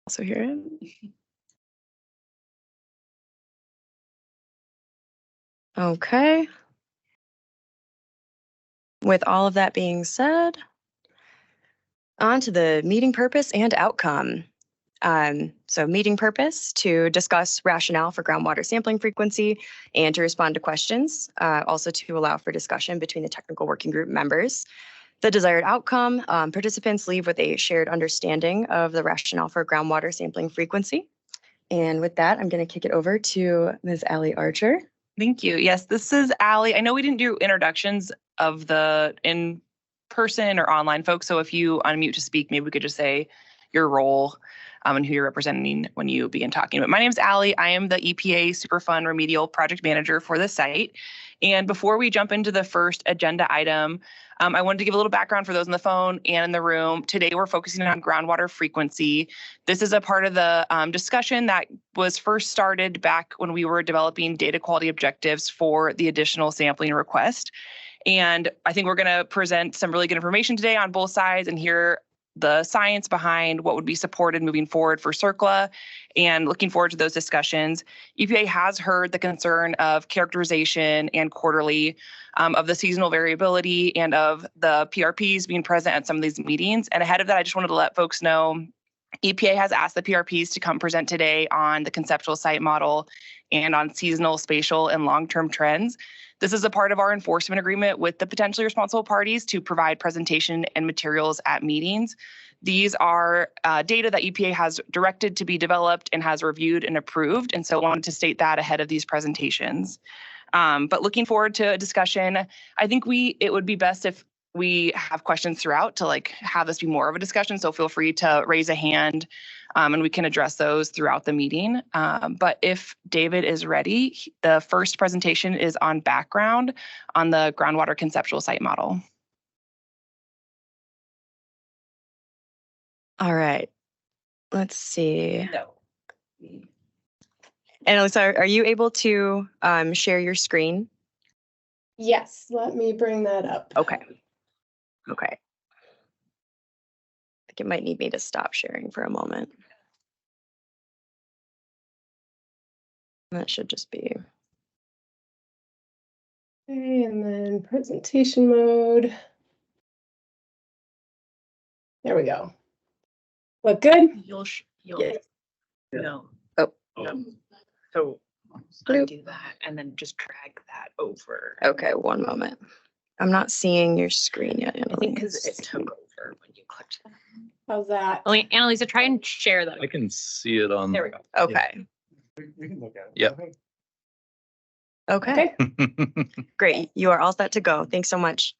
Also hear it. Okay. With all of that being said, on to the meeting purpose and outcome. So meeting purpose, to discuss rationale for groundwater sampling frequency and to respond to questions, also to allow for discussion between the technical working group members. The desired outcome, participants leave with a shared understanding of the rationale for groundwater sampling frequency. And with that, I'm going to kick it over to Ms. Allie Archer. Thank you. Yes, this is Allie. I know we didn't do introductions of the in-person or online folks, so if you unmute to speak, maybe we could just say your role and who you're representing when you begin talking. But my name is Allie. I am the EPA Superfund Remedial Project Manager for the site. And before we jump into the first agenda item, I wanted to give a little background for those on the phone and in the room. Today, we're focusing on groundwater frequency. This is a part of the discussion that was first started back when we were developing data quality objectives for the additional sampling request. And I think we're going to present some really good information today on both sides and hear the science behind what would be supported moving forward for CERCLA, and looking forward to those discussions. EPA has heard the concern of characterization and quarterly of the seasonal variability and of the PRPs being present at some of these meetings. And ahead of that, I just wanted to let folks know EPA has asked the PRPs to come present today on the conceptual site model and on seasonal, spatial, and long-term trends. This is a part of our enforcement agreement with the potentially responsible parties to provide presentation and materials at meetings. These are data that EPA has directed to be developed and has reviewed and approved, and so I wanted to state that ahead of these presentations. But looking forward to a discussion. I think it would be best if we have questions throughout to have this be more of a discussion, so feel free to raise a hand and we can address those throughout the meeting. But if David is ready, the first presentation is on background on the groundwater conceptual site model. All right, let's see. No. And Alyssa, are you able to share your screen? Yes, let me bring that up. Okay. Okay. I think it might need me to stop sharing for a moment. That should just be. Okay, and then presentation mode. There we go. Look good? You'll Yeah. no. Oh. No. So undo that and then just drag that over. Okay, one moment. I'm not seeing your screen yet, Annalise. I think because it took over when you clicked that. How's that? Annalisa, try and share that. I can see it on. There we go. Okay. We can look at it. Yep. Okay. Okay. Great. You are all set to go. Thanks so much.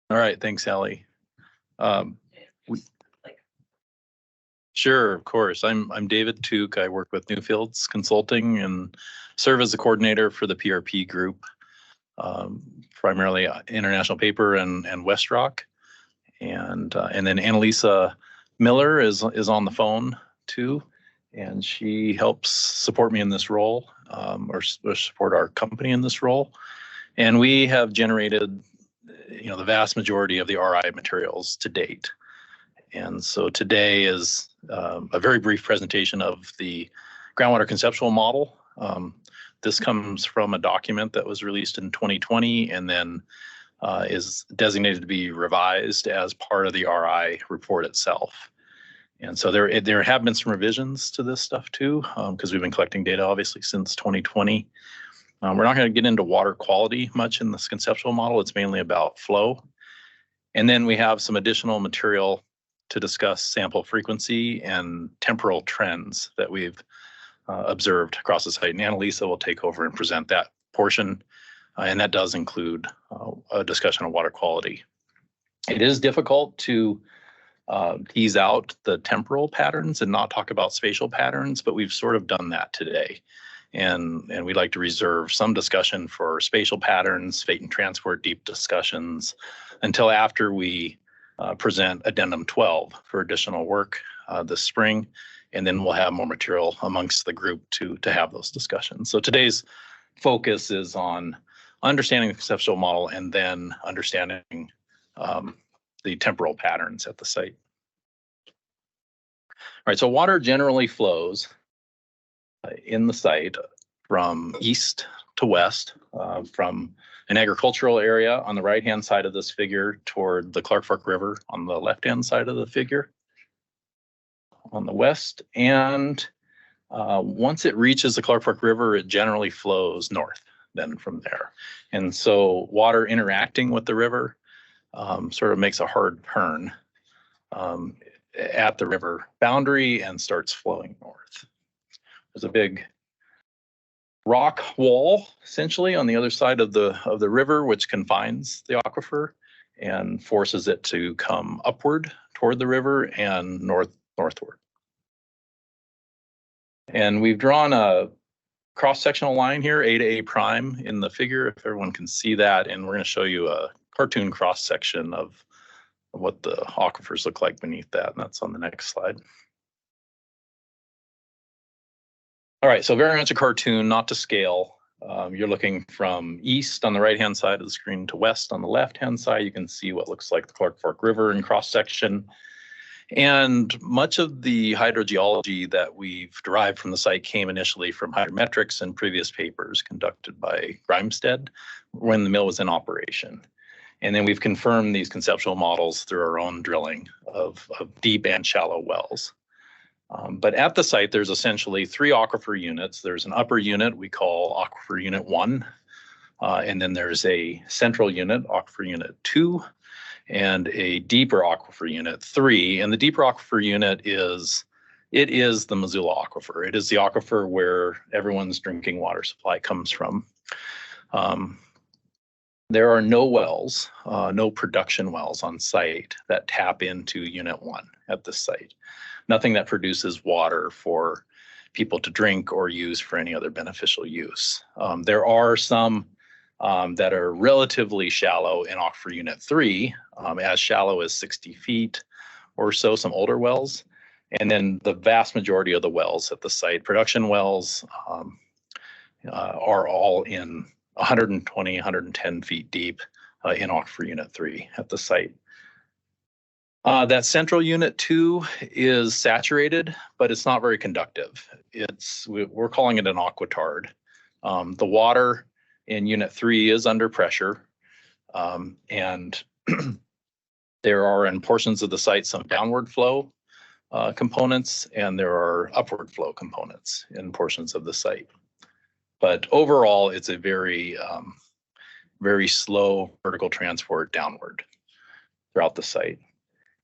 All right, thanks, Allie. Sure, of course. I'm David Took. I work with Newfields Consulting and serve as the coordinator for the PRP group, primarily International Paper and Westrock. And then Annalisa Miller is on the phone too, and she helps support me in this role, or support our company in this role. And we have generated, the vast majority of the RI materials to date. And so today is a very brief presentation of the groundwater conceptual model. This comes from a document that was released in 2020 and then is designated to be revised as part of the RI report itself. And so there have been some revisions to this stuff too, because we've been collecting data obviously since 2020. We're not going to get into water quality much in this conceptual model. It's mainly about flow. And then we have some additional material to discuss sample frequency and temporal trends that we've observed across the site. And Annalisa will take over and present that portion. And that does include a discussion of water quality. It is difficult to tease out the temporal patterns and not talk about spatial patterns, but we've sort of done that today. And we'd like to reserve some discussion for spatial patterns, fate and transport deep discussions until after we present Addendum 12 for additional work this spring. And then we'll have more material amongst the group to have those discussions. So today's focus is on understanding the conceptual model and then understanding the temporal patterns at the site. right, so water generally flows in the site from east to west, from an agricultural area on the right-hand side of this figure toward the Clark Fork River on the left-hand side of the figure on the west. And once it reaches the Clark Fork River, it generally flows north then from there. And so water interacting with the river sort of makes a hard turn at the river boundary and starts flowing north. There's a big rock wall essentially on the other side of the river, which confines the aquifer and forces it to come upward toward the river and northward. And we've drawn a cross-sectional line here, A to A prime in the figure, if everyone can see that. And we're going to show you a cartoon cross-section of what the aquifers look like beneath that. And that's on the next slide. All right, so very much a cartoon, not to scale. You're looking from east on the right-hand side of the screen to west on the left-hand side. You can see what looks like the Clark Fork River in cross-section. And much of the hydrogeology that we've derived from the site came initially from hydrometrics and previous papers conducted by Grimstead when the mill was in operation. And then we've confirmed these conceptual models through our own drilling of deep and shallow wells. But at the site, there's essentially 3 aquifer units. There's an upper unit we call Aquifer Unit 1, and then there's a central unit, Aquifer Unit 2, and a deeper Aquifer Unit 3. And the deeper Aquifer Unit is the Missoula Aquifer. It is the aquifer where everyone's drinking water supply comes from. There are no wells, no production wells on site that tap into Unit 1 at this site. Nothing that produces water for people to drink or use for any other beneficial use. There are some that are relatively shallow in Aquifer Unit 3, as shallow as 60 feet or so, some older wells. And then the vast majority of the wells at the site, production wells, are all in 120, 110 feet deep in Aquifer Unit 3 at the site. That central Unit 2 is saturated, but it's not very conductive. We're calling it an aquitard. The water in Unit 3 is under pressure, and there are in portions of the site some downward flow components, and there are upward flow components in portions of the site. But overall, it's a very, very slow vertical transport downward throughout the site.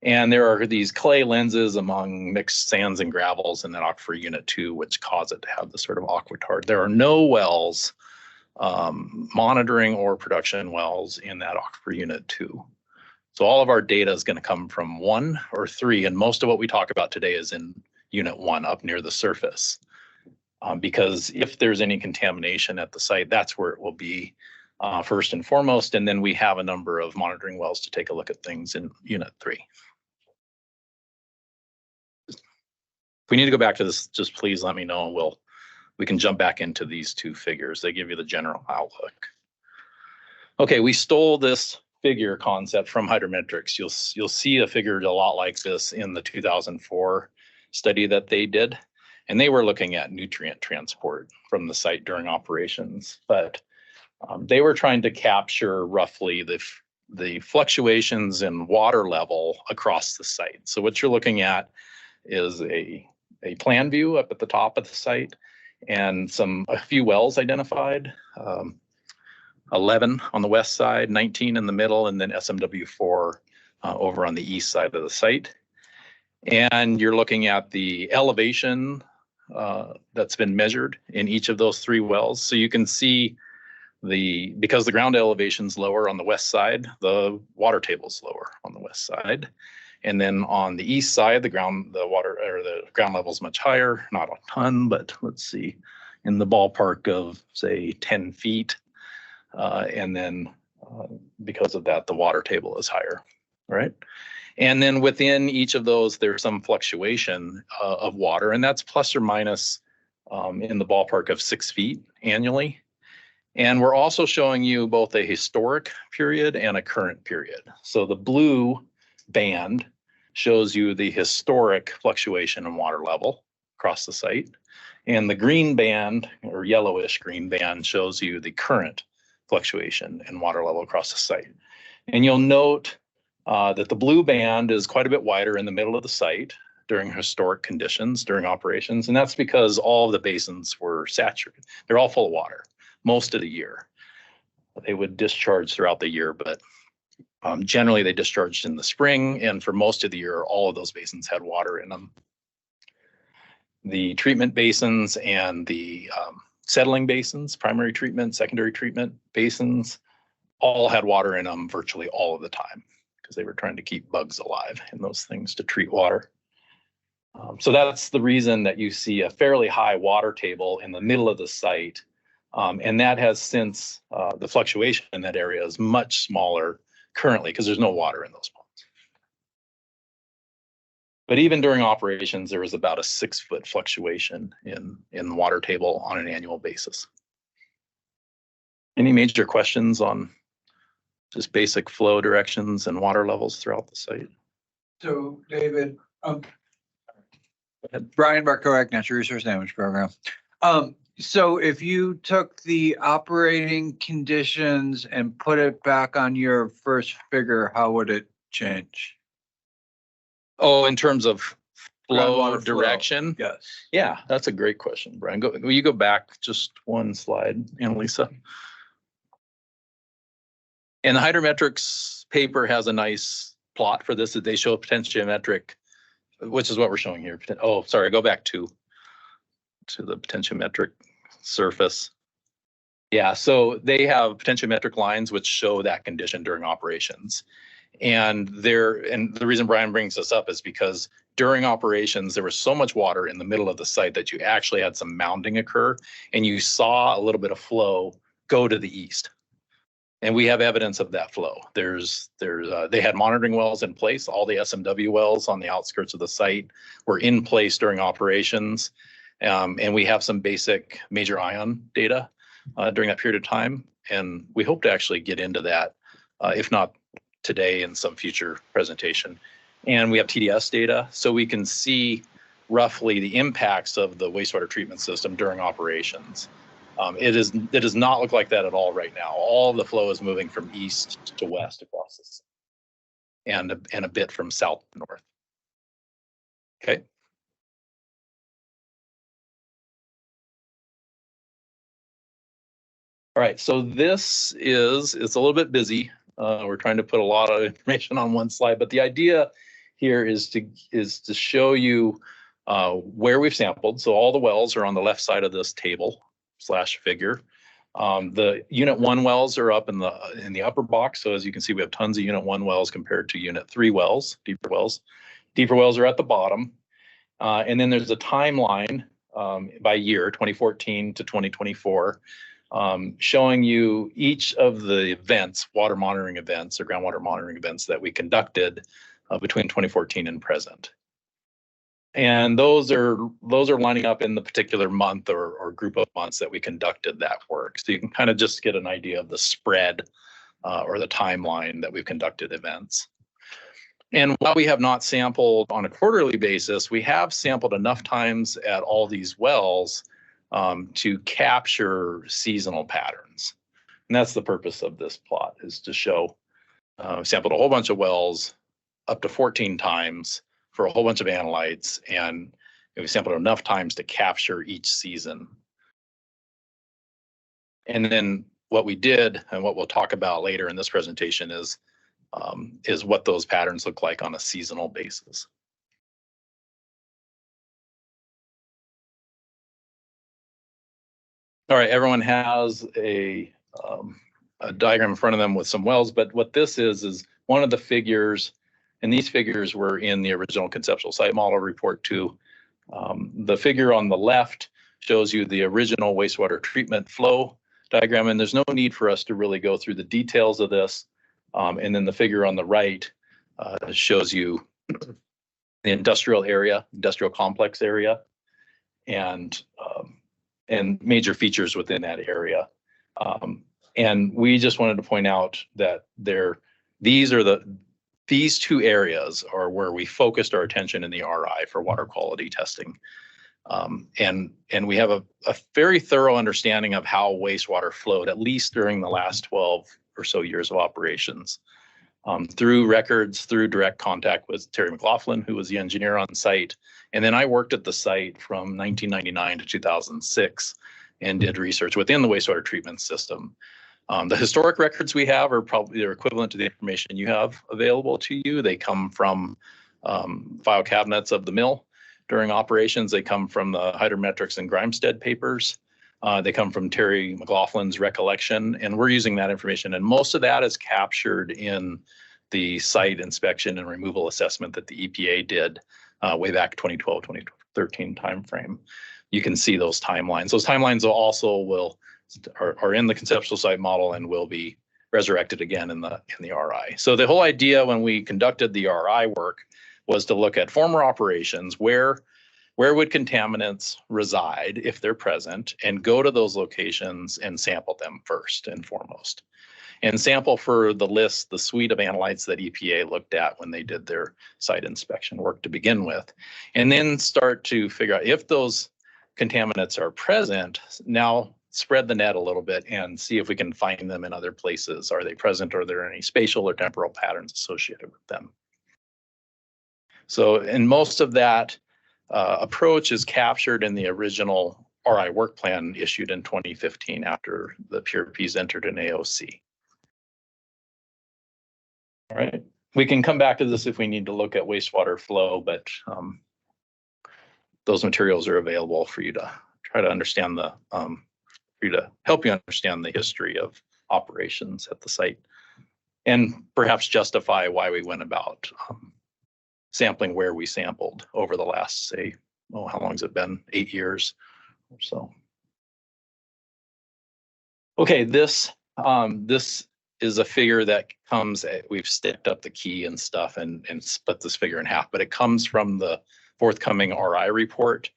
And there are these clay lenses among mixed sands and gravels in that Aquifer Unit 2, which cause it to have this sort of aquitard. There are no wells, monitoring or production wells in that Aquifer Unit 2. So all of our data is going to come from 1 or 3, and most of what we talk about today is in Unit 1 up near the surface. Because if there's any contamination at the site, that's where it will be first and foremost. And then we have a number of monitoring wells to take a look at things in Unit 3. If we need to go back to this, just please let me know, and we can jump back into these 2 figures. They give you the general outlook. Okay, we stole this figure concept from hydrometrics. You'll see a figure a lot like this in the 2004 study that they did. And they were looking at nutrient transport from the site during operations, but they were trying to capture roughly the fluctuations in water level across the site. So what you're looking at is a plan view up at the top of the site and a few wells identified, 11 on the west side, 19 in the middle, and then SMW4 over on the east side of the site. And you're looking at the elevation that's been measured in each of those 3 wells. So you can see because the ground elevation's lower on the west side, the water table's lower on the west side. And then on the east side, the ground level is much higher, not a ton, but let's see, in the ballpark of say 10 feet. And then because of that, the water table is higher, right? And then within each of those, there's some fluctuation of water, and that's plus or minus in the ballpark of 6 feet annually. And we're also showing you both a historic period and a current period. So the blue band shows you the historic fluctuation in water level across the site. And the green band, or yellowish green band, shows you the current fluctuation in water level across the site. And you'll note that the blue band is quite a bit wider in the middle of the site during historic conditions, during operations. And that's because all of the basins were saturated. They're all full of water most of the year. They would discharge throughout the year, but generally they discharged in the spring. And for most of the year, all of those basins had water in them. The treatment basins and the settling basins, primary treatment, secondary treatment basins, all had water in them virtually all of the time because they were trying to keep bugs alive in those things to treat water. So that's the reason that you see a fairly high water table in the middle of the site. And that has since the fluctuation in that area is much smaller currently because there's no water in those ponds. But even during operations, there was about a 6-foot fluctuation in the water table on an annual basis. Any major questions on just basic flow directions and water levels throughout the site? So David, Brian Barkoak, Natural Resource Damage Program. So if you took the operating conditions and put it back on your first figure, how would it change? Oh, in terms of flow Groundwater flow. direction? Yes. Yeah, that's a great question, Brian. Will you go back just one slide, Annalisa? And the hydrometrics paper has a nice plot for this that they show a potentiometric, which is what we're showing here. Oh, sorry, go back to the potentiometric surface. Yeah, so they have potentiometric lines which show that condition during operations. And the reason Brian brings this up is because during operations, there was so much water in the middle of the site that you actually had some mounding occur, and you saw a little bit of flow go to the east. And we have evidence of that flow. They had monitoring wells in place. All the SMW wells on the outskirts of the site were in place during operations. And we have some basic major ion data during that period of time. And we hope to actually get into that, if not today, in some future presentation. And we have TDS data, so we can see roughly the impacts of the wastewater treatment system during operations. It does not look like that at all right now. All of the flow is moving from east to west across this, and a bit from south to north. Okay. All right, so it's a little bit busy. We're trying to put a lot of information on one slide, but the idea here is to show you where we've sampled. So all the wells are on the left side of this table / figure. The unit 1 wells are up in the upper box. So as you can see, we have tons of unit 1 wells compared to unit 3 wells, deeper wells. Deeper wells are at the bottom. And then there's a timeline by year, 2014 to 2024. Showing you each of the events, water monitoring events or groundwater monitoring events that we conducted between 2014 and present. And those are lining up in the particular month or group of months that we conducted that work. So you can kind of just get an idea of the spread or the timeline that we've conducted events. And while we have not sampled on a quarterly basis, we have sampled enough times at all these wells to capture seasonal patterns. And that's the purpose of this plot, is to show sampled a whole bunch of wells up to 14 times for a whole bunch of analytes, and we sampled enough times to capture each season. And then what we did, and what we'll talk about later in this presentation, is what those patterns look like on a seasonal basis. All right, everyone has a diagram in front of them with some wells, but what this is one of the figures, and these figures were in the original conceptual site model report too. The figure on the left shows you the original wastewater treatment flow diagram, and there's no need for us to really go through the details of this. And then the figure on the right shows you the industrial complex area, and major features within that area. And we just wanted to point out that these are these two areas are where we focused our attention in the RI for water quality testing. And we have a very thorough understanding of how wastewater flowed, at least during the last 12 or so years of operations. Through records, through direct contact with Terry McLaughlin, who was the engineer on site. And then I worked at the site from 1999 to 2006 and did research within the wastewater treatment system. The historic records we have are probably they're equivalent to the information you have available to you. They come from file cabinets of the mill during operations. They come from the hydrometrics and Grimstead papers. They come from Terry McLaughlin's recollection, and we're using that information. And most of that is captured in the site inspection and removal assessment that the EPA did way back 2012, 2013 timeframe. You can see those timelines. Those timelines are in the conceptual site model and will be resurrected again in the RI. So the whole idea when we conducted the RI work was to look at former operations, where would contaminants reside if they're present, and go to those locations and sample them first and foremost. And sample for the suite of analytes that EPA looked at when they did their site inspection work to begin with. And then start to figure out if those contaminants are present, now spread the net a little bit and see if we can find them in other places. Are they present? Are there any spatial or temporal patterns associated with them? So, and most of that approach is captured in the original RI work plan issued in 2015 after the PRPs entered an AOC. All right, we can come back to this if we need to look at wastewater flow, but those materials are available for you to try to understand to help you understand the history of operations at the site and perhaps justify why we went about sampling where we sampled over the last, say, how long has it been? 8 years or so. Okay, this is a figure that comes, we've sticked up the key and stuff and split this figure in half, but it comes from the forthcoming RI report,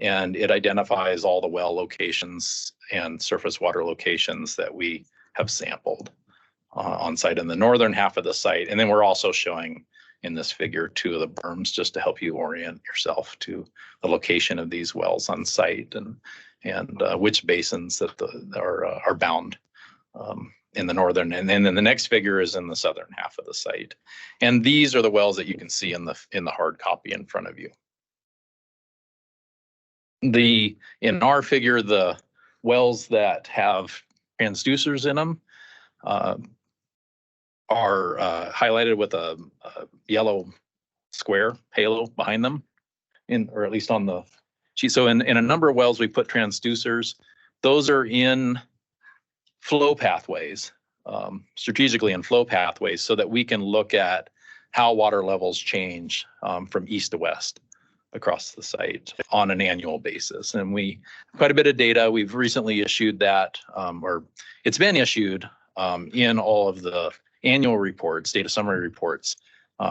and it identifies all the well locations and surface water locations that we have sampled on site in the northern half of the site. And then we're also showing in this figure 2 of the berms just to help you orient yourself to the location of these wells on site and which basins that are bound in the northern. And then the next figure is in the southern half of the site. And these are the wells that you can see in the hard copy in front of you. In our figure, the wells that have transducers in them are highlighted with a yellow square halo behind them, or at least on the sheet. So in a number of wells, we put transducers. Those are in flow pathways, strategically in flow pathways, so that we can look at how water levels change from east to west across the site on an annual basis. And we quite a bit of data. We've recently issued that, or it's been issued in all of the annual reports, data summary reports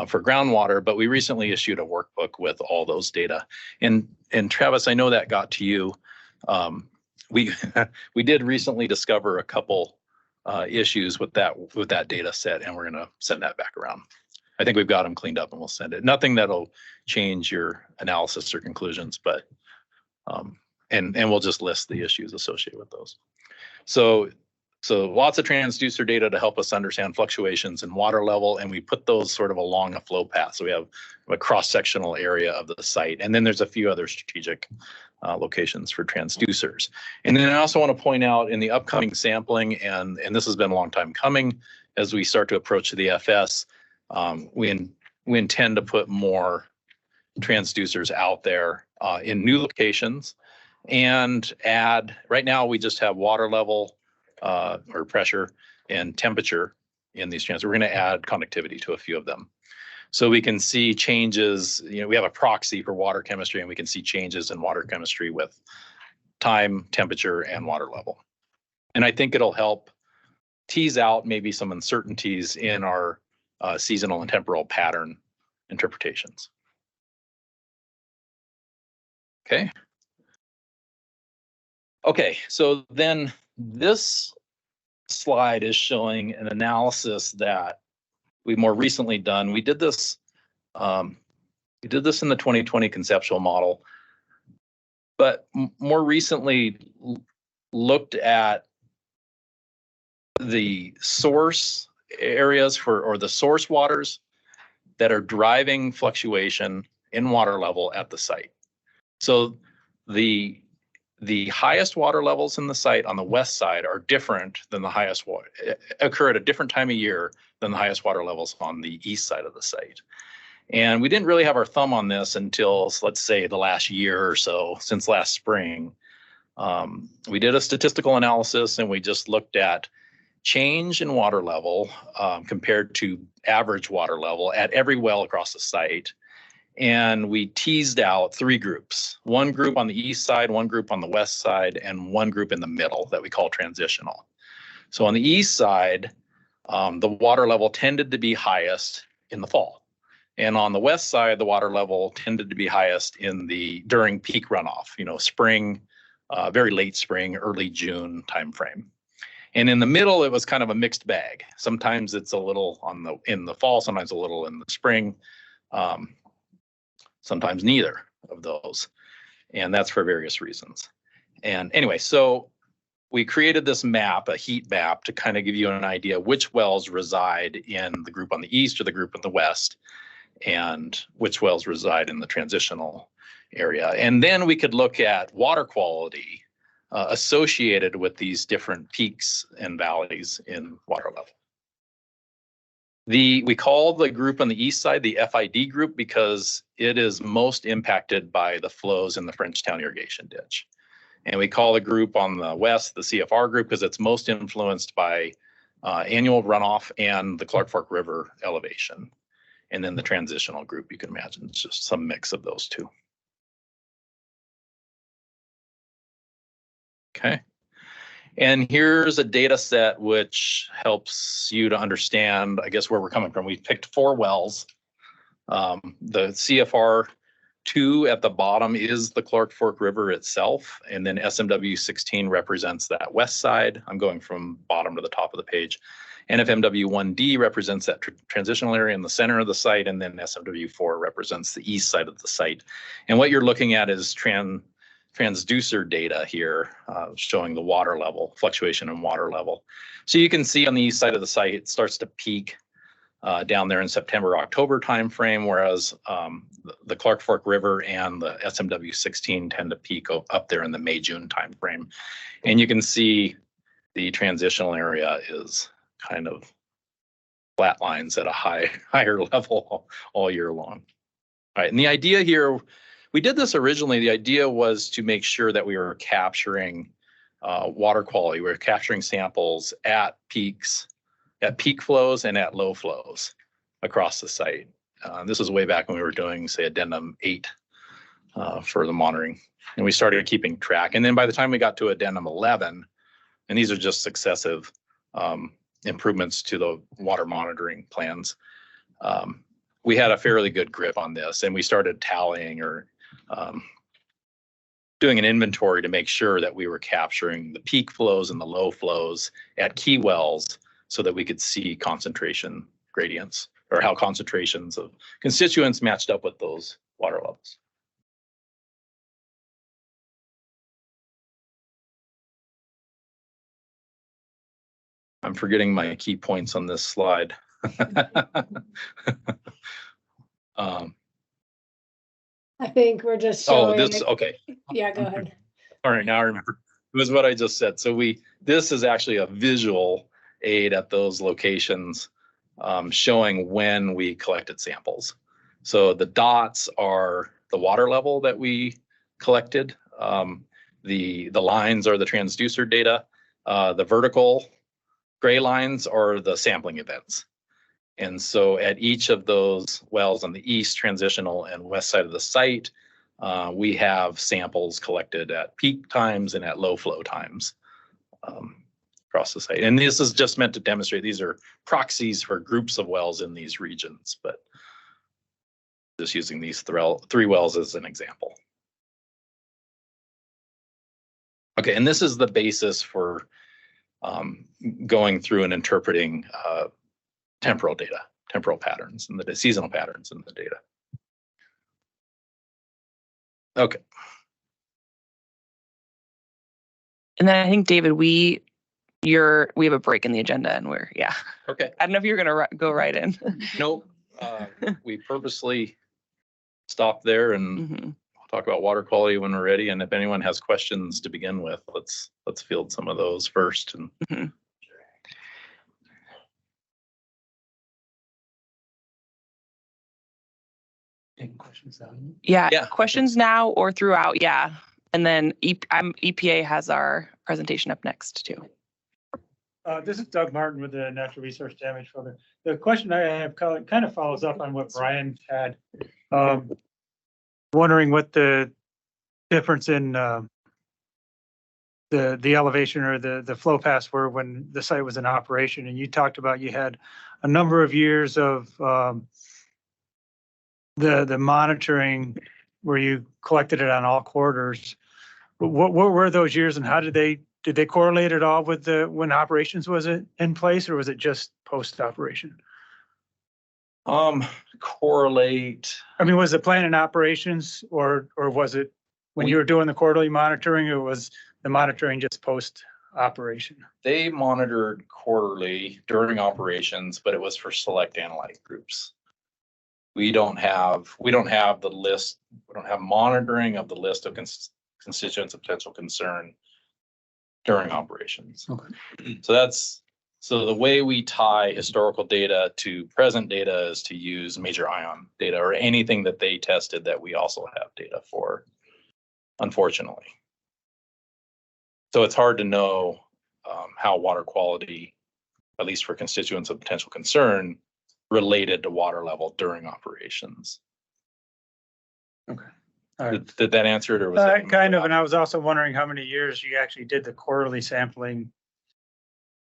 for groundwater, but we recently issued a workbook with all those data. And Travis, I know that got to you. We did recently discover a couple issues with that data set, and we're going to send that back around. I think we've got them cleaned up, and we'll send it. Nothing that'll change your analysis or conclusions, but and we'll just list the issues associated with those. So lots of transducer data to help us understand fluctuations in water level, and we put those sort of along a flow path. So we have a cross-sectional area of the site, and then there's a few other strategic locations for transducers. And then I also want to point out in the upcoming sampling, and this has been a long time coming, as we start to approach the FS, we intend to put more transducers out there in new locations and add, right now we just have water level or pressure and temperature in these transducers. We're going to add conductivity to a few of them. So we can see changes, we have a proxy for water chemistry, and we can see changes in water chemistry with time, temperature, and water level. And I think it'll help tease out maybe some uncertainties in our seasonal and temporal pattern interpretations. Okay, so then this slide is showing an analysis that we more recently done, we did this in the 2020 conceptual model, but more recently looked at the source areas or the source waters that are driving fluctuation in water level at the site. So the highest water levels in the site on the west side are different than the highest water, occur at a different time of year than the highest water levels on the east side of the site. And we didn't really have our thumb on this until, let's say, the last year or so, since last spring. We did a statistical analysis and we just looked at change in water level compared to average water level at every well across the site. And we teased out 3 groups, one group on the east side, one group on the west side, and one group in the middle that we call transitional. So on the east side, the water level tended to be highest in the fall. And on the west side, the water level tended to be highest during peak runoff, spring, very late spring, early June timeframe. And in the middle, it was kind of a mixed bag. Sometimes it's a little in the fall, sometimes a little in the spring. Sometimes neither of those. And that's for various reasons. And anyway, so we created this map, a heat map, to kind of give you an idea which wells reside in the group on the east or the group in the west, and which wells reside in the transitional area. And then we could look at water quality associated with these different peaks and valleys in water level. We call the group on the east side the FID group because it is most impacted by the flows in the Frenchtown irrigation ditch. And we call the group on the west the CFR group because it's most influenced by annual runoff and the Clark Fork River elevation. And then the transitional group, you can imagine, it's just some mix of those two. Okay. And here's a data set which helps you to understand, I guess, where we're coming from. We picked 4 wells. The CFR2 at the bottom is the Clark Fork River itself, and then SMW16 represents that west side. I'm going from bottom to the top of the page. NFMW1D represents that transitional area in the center of the site, and then SMW4 represents the east side of the site. And what you're looking at is transducer data here showing the water level, fluctuation in water level. So you can see on the east side of the site, it starts to peak down there in September, October timeframe, whereas the Clark Fork River and the SMW16 tend to peak up there in the May, June timeframe. And you can see the transitional area is kind of flat lines at a higher level all year long. All right, and the idea here, we did this originally, the idea was to make sure that we were capturing water quality. We were capturing samples at peaks, at peak flows and at low flows across the site. This was way back when we were doing, say, addendum 8 for the monitoring. And we started keeping track. And then by the time we got to addendum 11, and these are just successive improvements to the water monitoring plans, we had a fairly good grip on this, and we started tallying or doing an inventory to make sure that we were capturing the peak flows and the low flows at key wells so that we could see concentration gradients or how concentrations of constituents matched up with those water levels. I'm forgetting my key points on this slide. I think we're just showing. Okay. Yeah, go ahead. All right, now I remember. It was what I just said. So this is actually a visual aid at those locations showing when we collected samples. So the dots are the water level that we collected. The lines are the transducer data. The vertical gray lines are the sampling events. And so at each of those wells on the east, transitional, and west side of the site, we have samples collected at peak times and at low flow times across the site. And this is just meant to demonstrate these are proxies for groups of wells in these regions, but just using these 3 wells as an example. Okay, and this is the basis for going through and interpreting temporal data, temporal patterns and the seasonal patterns in the data. Okay. And then I think, David, we have a break in the agenda and Okay. I don't know if you're going to go right in. Nope. We purposely stopped there and Mhm. we'll talk about water quality when we're ready. And if anyone has questions to begin with, let's field some of those first. And Mhm. Any questions down? Yeah. Yeah. Questions now or throughout. Yeah. And then EPA has our presentation up next too. This is Doug Martin with the Natural Resource Damage Program. The question I have kind of follows up on what Brian had. Wondering what the difference in the elevation or the flow paths were when the site was in operation. And you talked about you had a number of years of the monitoring where you collected it on all corridors. What were those years and how did they correlate at all with when operations was it in place or was it just post operation? correlate. I mean, was the plan in operations or was it when you were doing the quarterly monitoring or was the monitoring just post operation? They monitored quarterly during operations, but it was for select analyte groups. We don't have the list. We don't have monitoring of the list of constituents of potential concern during operations. Okay. So the way we tie historical data to present data is to use major ion data or anything that they tested that we also have data for, unfortunately. So it's hard to know how water quality, at least for constituents of potential concern, related to water level during operations. Okay. All right. Did that answer it or was it? Kind of, and I was also wondering how many years you actually did the quarterly sampling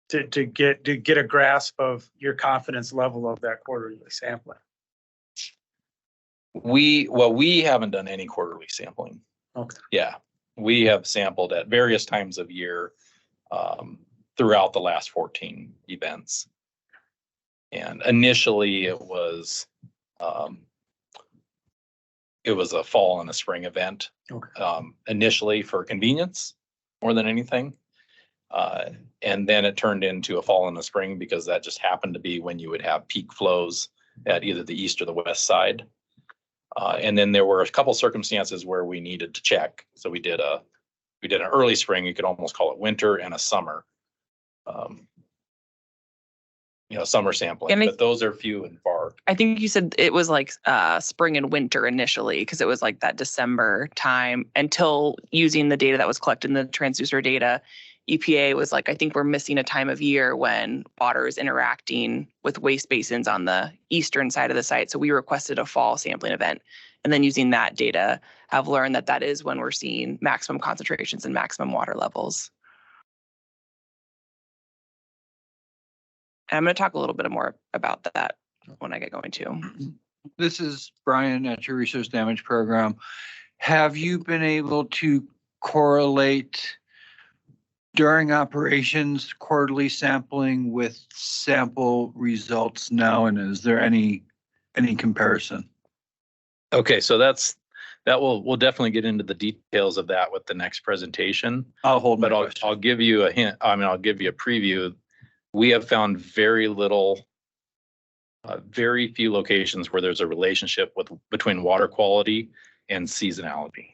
to get a grasp of your confidence level of that quarterly sampling. We haven't done any quarterly sampling. Okay. Yeah, we have sampled at various times of year throughout the last 14 events. And initially it was a fall and a spring event. Okay. Initially for convenience more than anything. And then it turned into a fall and a spring because that just happened to be when you would have peak flows at either the east or the west side. And then there were a couple circumstances where we needed to check. So we did an early spring, you could almost call it winter, and a summer. Summer sampling, but those are few and far. I think you said it was like spring and winter initially because it was like that December time until using the data that was collected in the transducer data. EPA was like, I think we're missing a time of year when water is interacting with waste basins on the eastern side of the site. So we requested a fall sampling event. And then using that data, have learned that is when we're seeing maximum concentrations and maximum water levels. And I'm going to talk a little bit more about that when I get going too. This is Brian at your Resource Damage Program. Have you been able to correlate during operations quarterly sampling with sample results now? And is there any comparison? Okay, so we'll definitely get into the details of that with the next presentation. I'll give you a hint. I'll give you a preview. We have found very few locations where there's a relationship between water quality and seasonality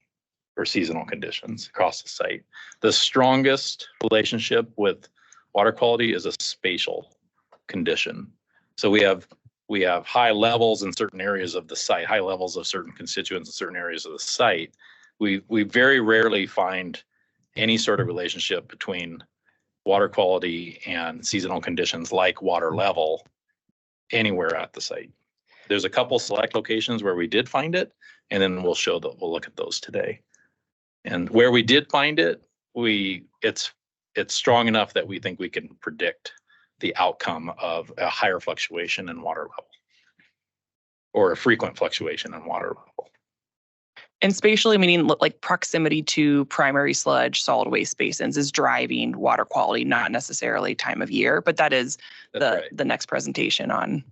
or seasonal conditions across the site. The strongest relationship with water quality is a spatial condition. So we have high levels in certain areas of the site, high levels of certain constituents in certain areas of the site. We very rarely find any sort of relationship between water quality and seasonal conditions like water level anywhere at the site. There's a couple select locations where we did find it, and then we'll look at those today. And where we did find it, it's strong enough that we think we can predict the outcome of a higher fluctuation in water level or a frequent fluctuation in water level. And spatially meaning like proximity to primary sludge, solid waste basins is driving water quality, not necessarily time of year, but that is the next presentation on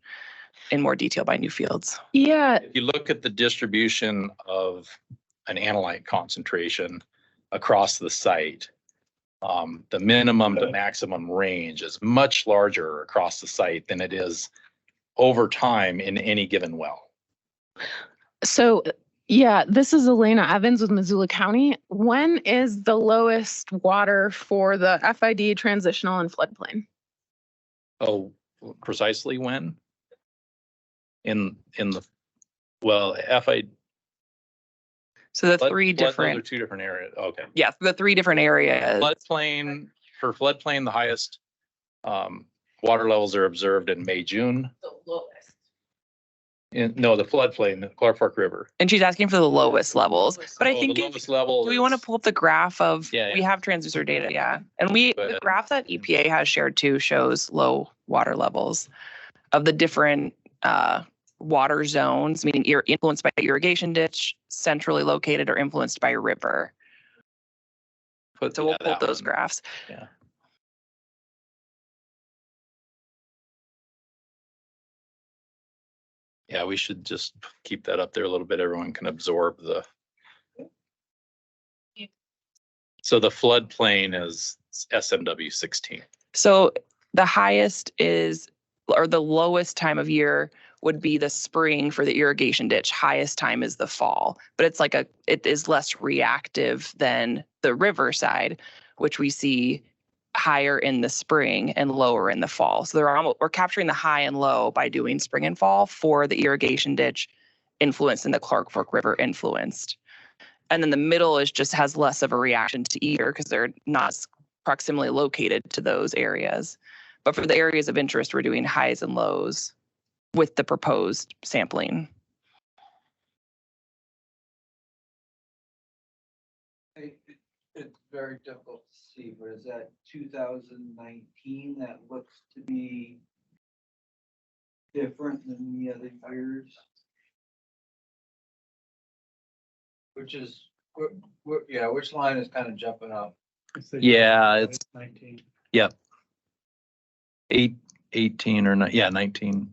in more detail by Newfields. Yeah, If you look at the distribution of an analyte concentration across the site, the minimum to maximum range is much larger across the site than it is over time in any given well. so yeah, this is Helena Evans with Missoula County. When is the lowest water for the FID transitional and floodplain? Oh, precisely when? In the, well, FI. So the Those three are different, two different areas. Okay. yeah, the three different areas. Floodplain, for floodplain, the highest water levels are observed in May, June. The lowest. No, the floodplain, the Clark Fork River. And she's asking for the lowest levels. But I Oh, think the if, lowest level. do we want to is- pull up the graph of, Yeah, we yeah. have transducer data, yeah. And Go the ahead. graph that EPA has shared too shows low water levels of the different water zones, meaning influenced by irrigation ditch, centrally located or influenced by river. So we'll pull up those graphs. Yeah. Yeah, we should just keep that up there a little bit. Everyone can absorb the. So the floodplain is SMW 16. So the highest is, or the lowest time of year would be the spring for the irrigation ditch. Highest time is the fall, but it's like it is less reactive than the river side, which we see higher in the spring and lower in the fall. So we're capturing the high and low by doing spring and fall for the irrigation ditch influenced and the Clark Fork River influenced. And then the middle has less of a reaction to either because they're not proximally located to those areas. But for the areas of interest, we're doing highs and lows with the proposed sampling. It's very difficult to see, but is that 2019 that looks to be different than the other years? Which is, which line is kind of jumping up? Yeah, it's 19. 18 or not. Yeah, 19.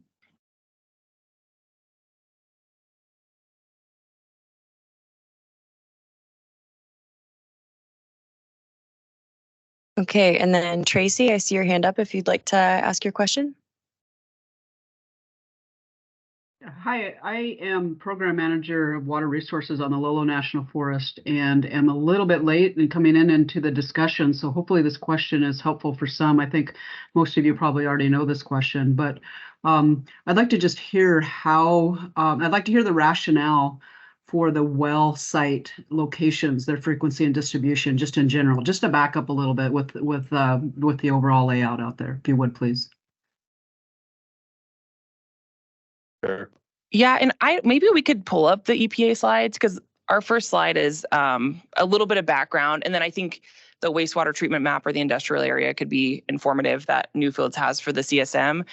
Okay, and then Tracy, I see your hand up if you'd like to ask your question. Hi, I am Program Manager of Water Resources on the Lolo National Forest and am a little bit late in coming into the discussion. So hopefully this question is helpful for some. I think most of you probably already know this question, but I'd like to just hear I'd like to hear the rationale for the well site locations, their frequency and distribution, just in general, just to back up a little bit with the overall layout out there, if you would, please. Sure. Yeah, and maybe we could pull up the EPA slides because our first slide is a little bit of background, and then I think the wastewater treatment map or the industrial area could be informative that Newfields has for the CSM.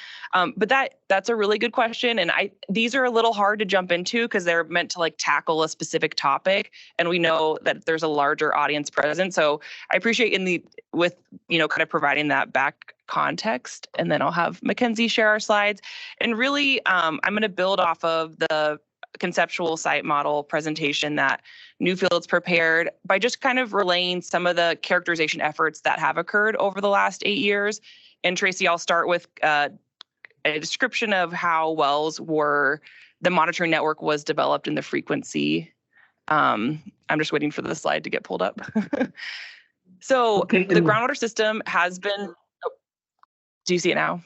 But that's a really good question, and these are a little hard to jump into because they're meant to like tackle a specific topic, and we know that there's a larger audience present. So I appreciate kind of providing that back context, and then I'll have Mackenzie share our slides. And really, I'm going to build off of the conceptual site model presentation that Newfields prepared by just kind of relaying some of the characterization efforts that have occurred over the last 8 years. And Tracy, I'll start with a description of how the monitoring network was developed and the frequency. I'm just waiting for the slide to get pulled up. So Okay, the groundwater system has been, do you see it now?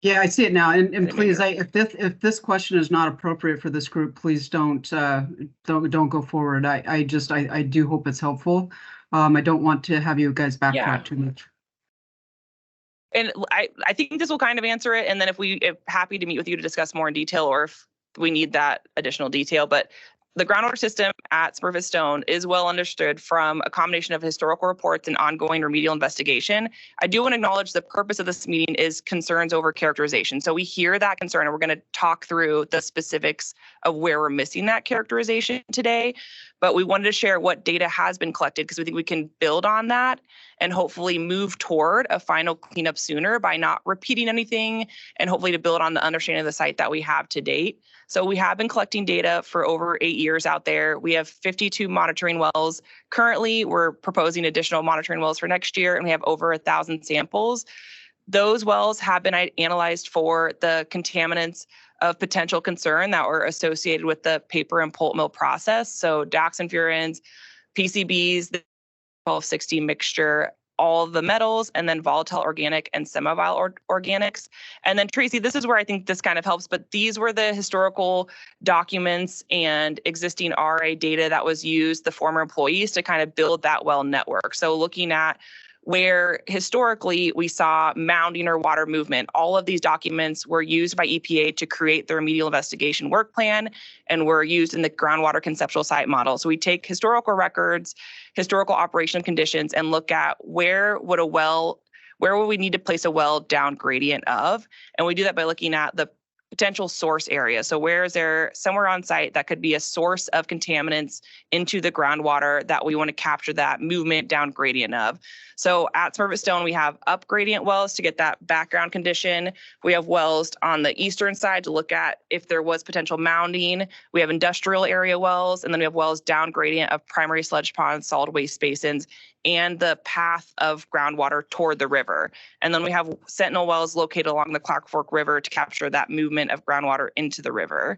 Yeah, I see it now. And Didn't please, hear. if this question is not appropriate for this group, please don't go forward. I do hope it's helpful. I don't want to have you guys backtrack too much. And I think this will kind of answer it. And then if happy to meet with you to discuss more in detail or if we need that additional detail. But the groundwater system at Smurfit-Stone is well understood from a combination of historical reports and ongoing remedial investigation. I do want to acknowledge the purpose of this meeting is concerns over characterization. So we hear that concern and we're going to talk through the specifics of where we're missing that characterization today. But we wanted to share what data has been collected because we think we can build on that and hopefully move toward a final cleanup sooner by not repeating anything and hopefully to build on the understanding of the site that we have to date. So we have been collecting data for over 8 years out there. We have 52 monitoring wells. Currently, we're proposing additional monitoring wells for next year, and we have over 1,000 samples. Those wells have been analyzed for the contaminants of potential concern that were associated with the paper and pulp mill process. So dioxin-furans, PCBs, the 1260 mixture, all of the metals, and then volatile organic and semi-volatile organics. And then Tracy, this is where I think this kind of helps, but these were the historical documents and existing RA data that was used, the former employees, to kind of build that well network. So looking at where historically we saw mounding or water movement. All of these documents were used by EPA to create the remedial investigation work plan and were used in the groundwater conceptual site model. So we take historical records, historical operation conditions, and look at where would we need to place a well down gradient of. And we do that by looking at the potential source area. So where is there somewhere on site that could be a source of contaminants into the groundwater that we want to capture that movement down gradient of. So at Smurfit-Stone, we have up gradient wells to get that background condition. We have wells on the eastern side to look at if there was potential mounding. We have industrial area wells, and then we have wells down gradient of primary sludge ponds, solid waste basins, and the path of groundwater toward the river. And then we have sentinel wells located along the Clark Fork River to capture that movement of groundwater into the river.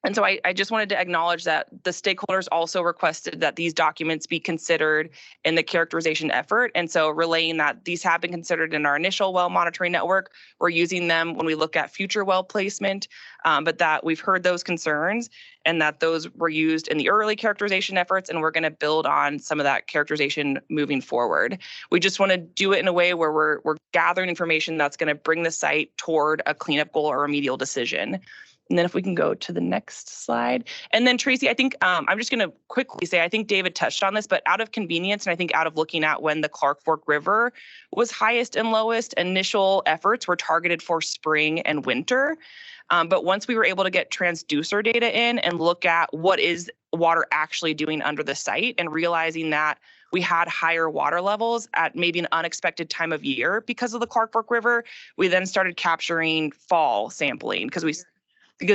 And so I just wanted to acknowledge that the stakeholders also requested that these documents be considered in the characterization effort. And so relaying that these have been considered in our initial well monitoring network. We're using them when we look at future well placement, but that we've heard those concerns and that those were used in the early characterization efforts, and we're going to build on some of that characterization moving forward. We just want to do it in a way where we're gathering information that's going to bring the site toward a cleanup goal or remedial decision. And then if we can go to the next slide. And then Tracy, I think I'm just going to quickly say, I think David touched on this, but out of convenience, and I think out of looking at when the Clark Fork River was highest and lowest, initial efforts were targeted for spring and winter. But once we were able to get transducer data in and look at what is water actually doing under the site and realizing that we had higher water levels at maybe an unexpected time of year because of the Clark Fork River, we then started capturing fall sampling because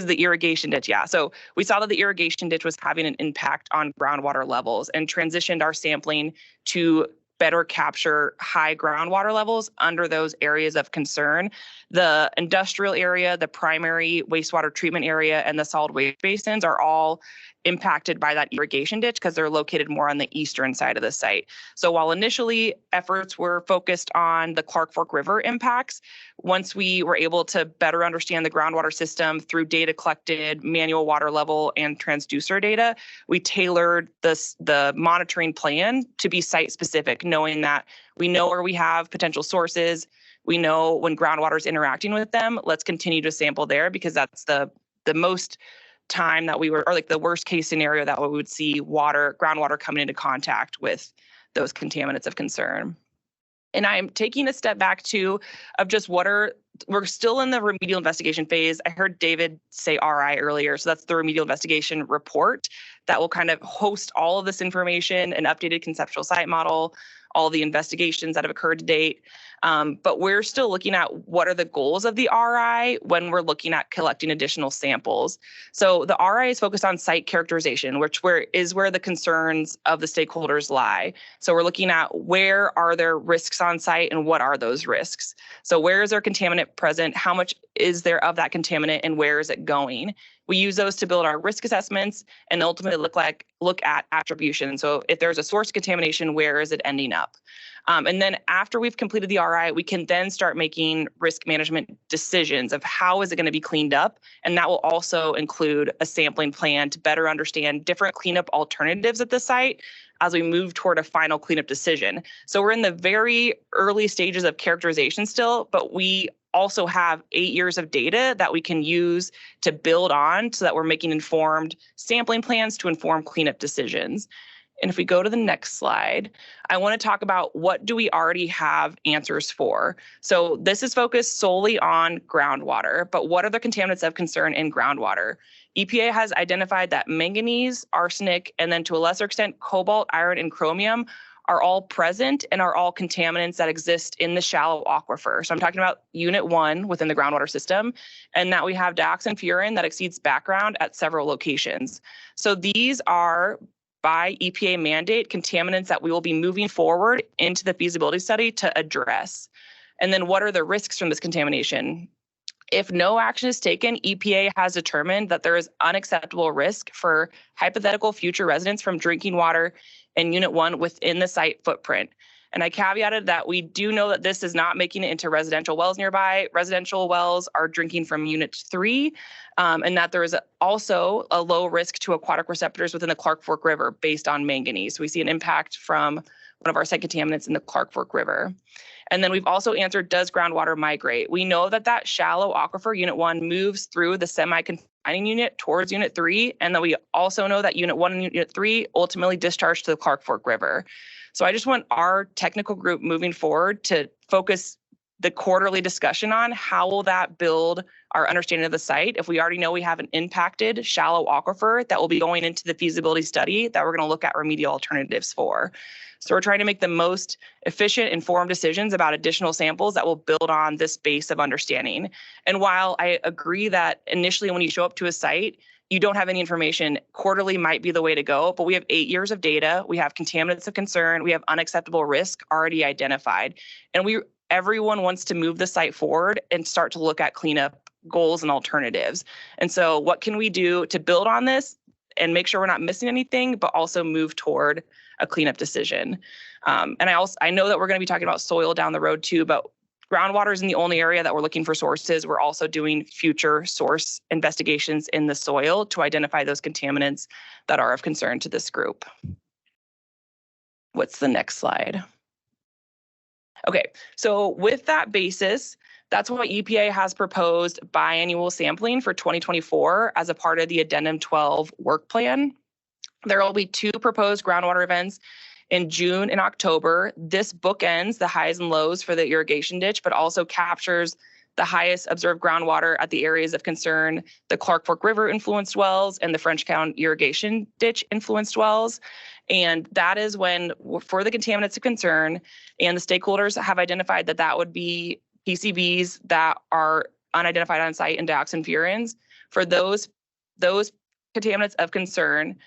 of the irrigation ditch. Yeah. So we saw that the irrigation ditch was having an impact on groundwater levels and transitioned our sampling to better capture high groundwater levels under those areas of concern. The industrial area, the primary wastewater treatment area, and the solid waste basins are all impacted by that irrigation ditch because they're located more on the eastern side of the site. So while initially efforts were focused on the Clark Fork River impacts, once we were able to better understand the groundwater system through data collected, manual water level, and transducer data, we tailored the monitoring plan to be site specific, knowing that we know where we have potential sources, we know when groundwater is interacting with them, let's continue to sample there because that's the most time that we were, or like the worst case scenario that we would see groundwater coming into contact with those contaminants of concern. And I'm taking a step back too of just we're still in the remedial investigation phase. I heard David say RI earlier. So that's the remedial investigation report that will kind of host all of this information, an updated conceptual site model, all the investigations that have occurred to date. But we're still looking at what are the goals of the RI when we're looking at collecting additional samples. So the RI is focused on site characterization, which is where the concerns of the stakeholders lie. So we're looking at where are there risks on site and what are those risks? So where is there contaminant present? How much is there of that contaminant and where is it going? We use those to build our risk assessments and ultimately look at attribution. So if there's a source of contamination, where is it ending up? And then after we've completed the RI, we can then start making risk management decisions of how is it going to be cleaned up. And that will also include a sampling plan to better understand different cleanup alternatives at the site as we move toward a final cleanup decision. So we're in the very early stages of characterization still, but we also have 8 years of data that we can use to build on so that we're making informed sampling plans to inform cleanup decisions. And if we go to the next slide, I want to talk about what do we already have answers for. So this is focused solely on groundwater, but what are the contaminants of concern in groundwater? EPA has identified that manganese, arsenic, and then to a lesser extent, cobalt, iron, and chromium are all present and are all contaminants that exist in the shallow aquifer. So I'm talking about unit 1 within the groundwater system, and that we have dioxin furan that exceeds background at several locations. So these are, by EPA mandate, contaminants that we will be moving forward into the feasibility study to address. And then what are the risks from this contamination? If no action is taken, EPA has determined that there is unacceptable risk for hypothetical future residents from drinking water in Unit 1 within the site footprint. And I caveated that we do know that this is not making it into residential wells nearby. Residential wells are drinking from Unit 3, and that there is also a low risk to aquatic receptors within the Clark Fork River based on manganese. We see an impact from one of our site contaminants in the Clark Fork River. And then we've also answered, does groundwater migrate? We know that that shallow aquifer, Unit 1, moves through the semi-confining unit towards Unit 3, and then we also know that Unit 1 and Unit 3 ultimately discharge to the Clark Fork River. So I just want our technical group moving forward to focus the quarterly discussion on how will that build our understanding of the site. If we already know we have an impacted shallow aquifer that will be going into the feasibility study that we're going to look at remedial alternatives for. So we're trying to make the most efficient, informed decisions about additional samples that will build on this base of understanding. And while I agree that initially when you show up to a site, you don't have any information, quarterly might be the way to go, but we have 8 years of data, we have contaminants of concern, we have unacceptable risk already identified. And everyone wants to move the site forward and start to look at cleanup goals and alternatives. And so what can we do to build on this and make sure we're not missing anything, but also move toward a cleanup decision? And I know that we're going to be talking about soil down the road too, but groundwater isn't the only area that we're looking for sources. We're also doing future source investigations in the soil to identify those contaminants that are of concern to this group. What's the next slide? Okay, so with that basis, that's why EPA has proposed biannual sampling for 2024 as a part of the Addendum 12 work plan. There will be 2 proposed groundwater events in June and October. This bookends the highs and lows for the irrigation ditch, but also captures the highest observed groundwater at the areas of concern, the Clark Fork River influenced wells and the Frenchtown irrigation ditch influenced wells. And that is when, for the contaminants of concern, and the stakeholders have identified that that would be PCBs that are unidentified on site and dioxin furans. For those contaminants of concern,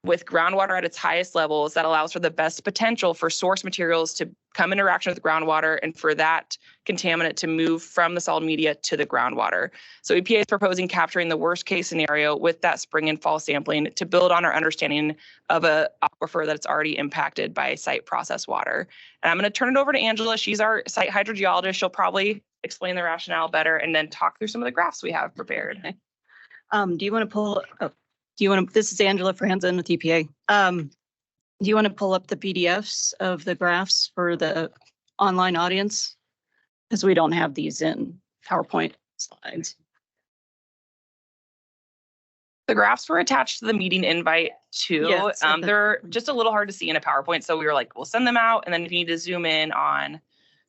with groundwater at its highest levels, that allows for the best potential for source materials to come in interaction with groundwater and for that contaminant to move from the solid media to the groundwater. So EPA is proposing capturing the worst case scenario with that spring and fall sampling to build on our understanding of an aquifer that's already impacted by site processed water. And I'm going to turn it over to Angela. She's our site hydrogeologist. She'll probably explain the rationale better and then talk through some of the graphs we have prepared. Okay. Do you want to pull up? This is Angela Franzen with EPA. Do you want to pull up the PDFs of the graphs for the online audience? Because we don't have these in PowerPoint slides. The graphs were attached to the meeting invite too. Yes. They're just a little hard to see in a PowerPoint. So we were like, we'll send them out. And then if you need to zoom in on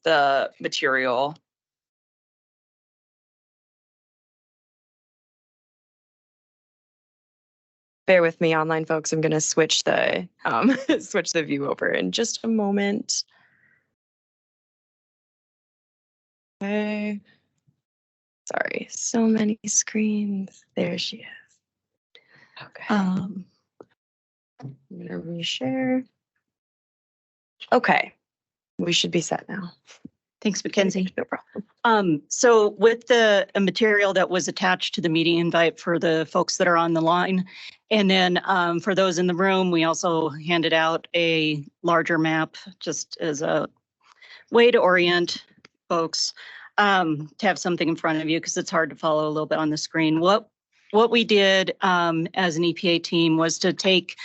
the material, bear with me, online folks. I'm going to switch the switch the view over in just a moment. Okay. Sorry, so many screens. There she is. Okay. I'm going to reshare. Okay, we should be set now. Thanks, Mackenzie. No problem. So with the material that was attached to the meeting invite for the folks that are on the line, and then for those in the room, we also handed out a larger map just as a way to orient folks to have something in front of you because it's hard to follow a little bit on the screen. What we did as an EPA team was to take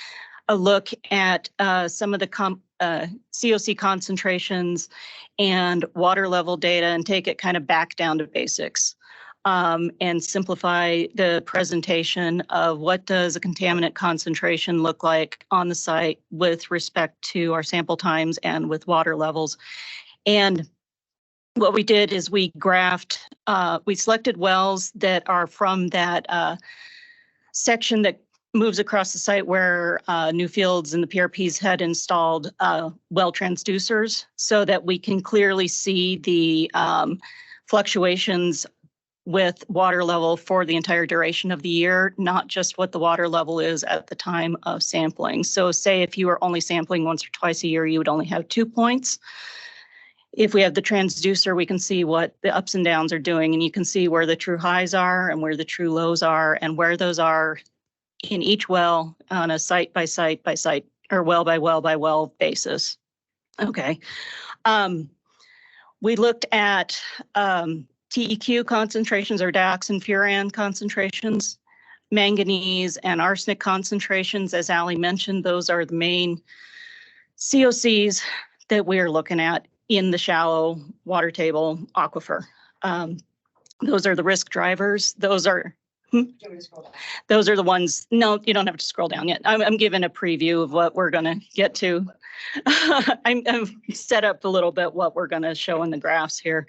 a look at some of the COC concentrations and water level data and take it kind of back down to basics. And simplify the presentation of what does a contaminant concentration look like on the site with respect to our sample times and with water levels. And what we did is we graphed, we selected wells that are from that section that moves across the site where Newfields and the PRPs had installed well transducers so that we can clearly see the fluctuations with water level for the entire duration of the year, not just what the water level is at the time of sampling. So say if you were only sampling once or twice a year, you would only have 2 points. If we have the transducer, we can see what the ups and downs are doing, and you can see where the true highs are and where the true lows are and where those are in each well on a site by site by site or well by well by well basis. Okay. We looked at TEQ concentrations or dioxin furan concentrations, manganese and arsenic concentrations. As Ali mentioned, those are the main COCs that we're looking at in the shallow water table aquifer. Those are the risk drivers. Those are the ones. No, you don't have to scroll down yet. I'm giving a preview of what we're going to get to. I'm set up a little bit what we're going to show in the graphs here.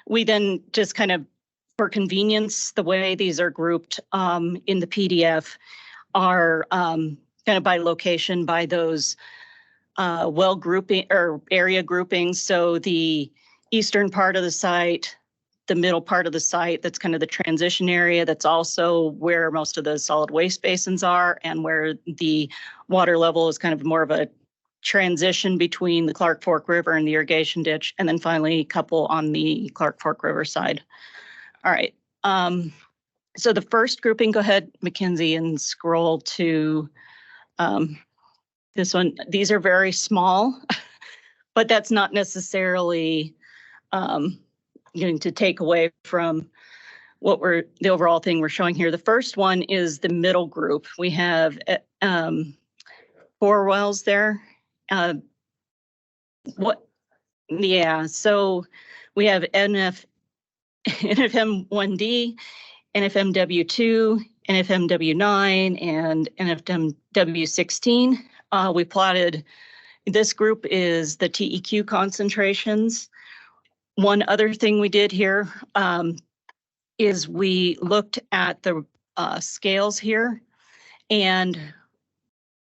We then just kind of, for convenience, the way these are grouped in the PDF are kind of by location, by those well grouping or area groupings. So the eastern part of the site, the middle part of the site, that's kind of the transition area. That's also where most of the solid waste basins are and where the water level is kind of more of a transition between the Clark Fork River and the irrigation ditch, and then finally a couple on the Clark Fork River side. All right. So the first grouping, go ahead, Mackenzie, and scroll to this one. These are very small, but that's not necessarily going to take away from what the overall thing we're showing here. The first one is the middle group. We have 4 wells there. So we have NFM1D, NFMW2, NFMW9, and NFMW16. We plotted, this group is the TEQ concentrations. One other thing we did here is we looked at the scales here, and